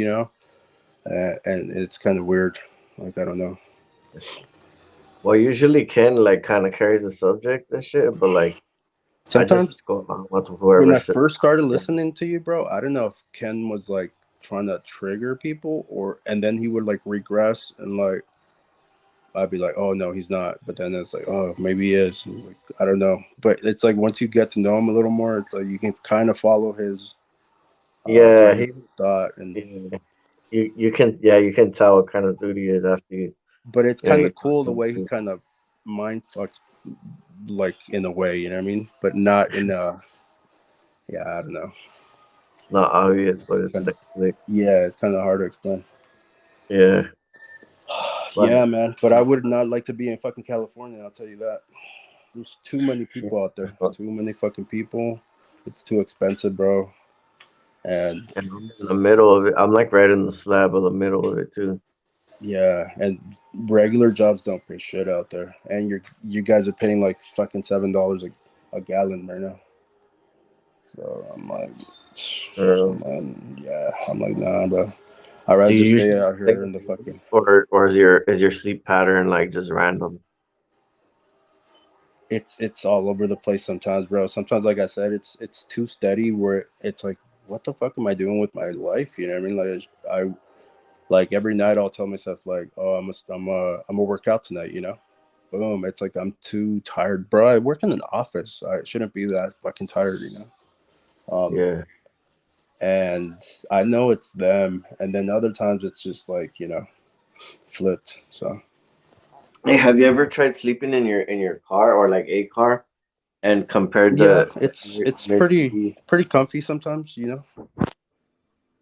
and it's kind of weird. Like I don't know. well usually Ken like kind of carries the subject and shit, but like I Sometimes just go along with when whoever I said. first started listening to you, bro, I don't know if Ken was like trying to trigger people or and then he would like regress and like I'd be like, oh no, he's not. But then it's like, oh, maybe he is. And, like, I don't know. But it's like once you get to know him a little more, it's like you can kind of follow his Yeah, train of he thought. And yeah. You can, yeah, you can tell what kind of dude he is after but it's you kind you of talk cool to the him way he too. kind of mind fucks, like in a way, you know what I mean? But not in a yeah, I don't know. It's not obvious, but It's it's kind of like yeah, it's kind of hard to explain. yeah, but Yeah, man. But I would not like to be in fucking California. I'll tell you that. There's too many people out there. There's too many fucking people. It's too expensive, bro. And and I'm in the middle of it. I'm like right in the slab of the middle of it too. yeah, and regular jobs don't pay shit out there. And you guys are paying like fucking $7 a gallon right now. So I'm like, Uh, yeah, I'm like, nah, bro. I'd do rather you just stay usually out sleep here in with the somebody, fucking. or is your sleep pattern like just random? it's all over the place sometimes, bro. Sometimes, like I said, it's too steady where it's like, what the fuck am I doing with my life? You know what I mean? Like I like every night I'll tell myself like, oh, I'm gonna work out tonight. You know, boom. It's like I'm too tired, bro. I work in an office. I shouldn't be that fucking tired. You know. Yeah. And I know it's them, and then other times it's just like flipped. So Hey, have you ever tried sleeping in your car or like a car and compared yeah, the it's energy? pretty comfy sometimes. You know,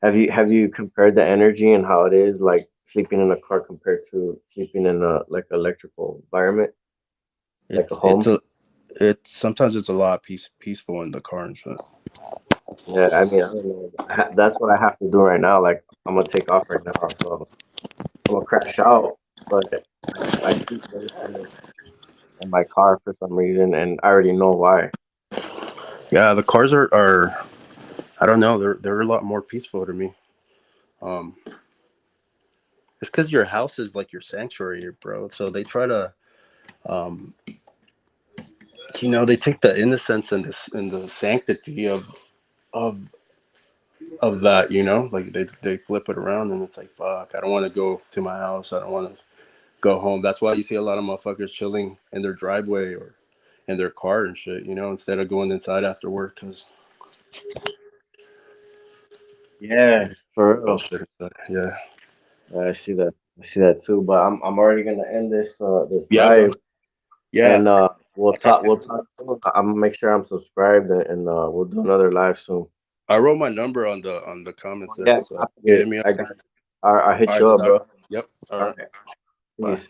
Have you compared the energy and how it is like sleeping in a car compared to sleeping in a like electrical environment, like a it's home? a it's sometimes it's a lot peaceful in the car and shit. Yeah, I mean, I don't know. That's what I have to do right now. Like, I'm gonna take off right now, so I'm gonna crash out. But I sleep better in my car for some reason, and I already know why. Yeah, the cars are I don't know, they're a lot more peaceful to me. Um, it's because your house is like your sanctuary, bro. So they try to, um, they take the innocence and the sanctity of of that. Like they flip it around and it's like, fuck, I don't want to go to my house. I don't want to go home. That's why you see a lot of motherfuckers chilling in their driveway or in their car and shit. Instead of going inside after work because Yeah, for oh real. shit, yeah, I see that. I see that too. But I'm already gonna end this yeah, bro, live, yeah. and I'll talk to you we'll soon. talk soon. I'm gonna make sure I'm subscribed, and we'll do another live soon. I wrote my number on the comments there, Yeah, so copy get it. me I up. got. I All hit right, you up, Star. bro. Yep. All All right. right. Bye. Peace.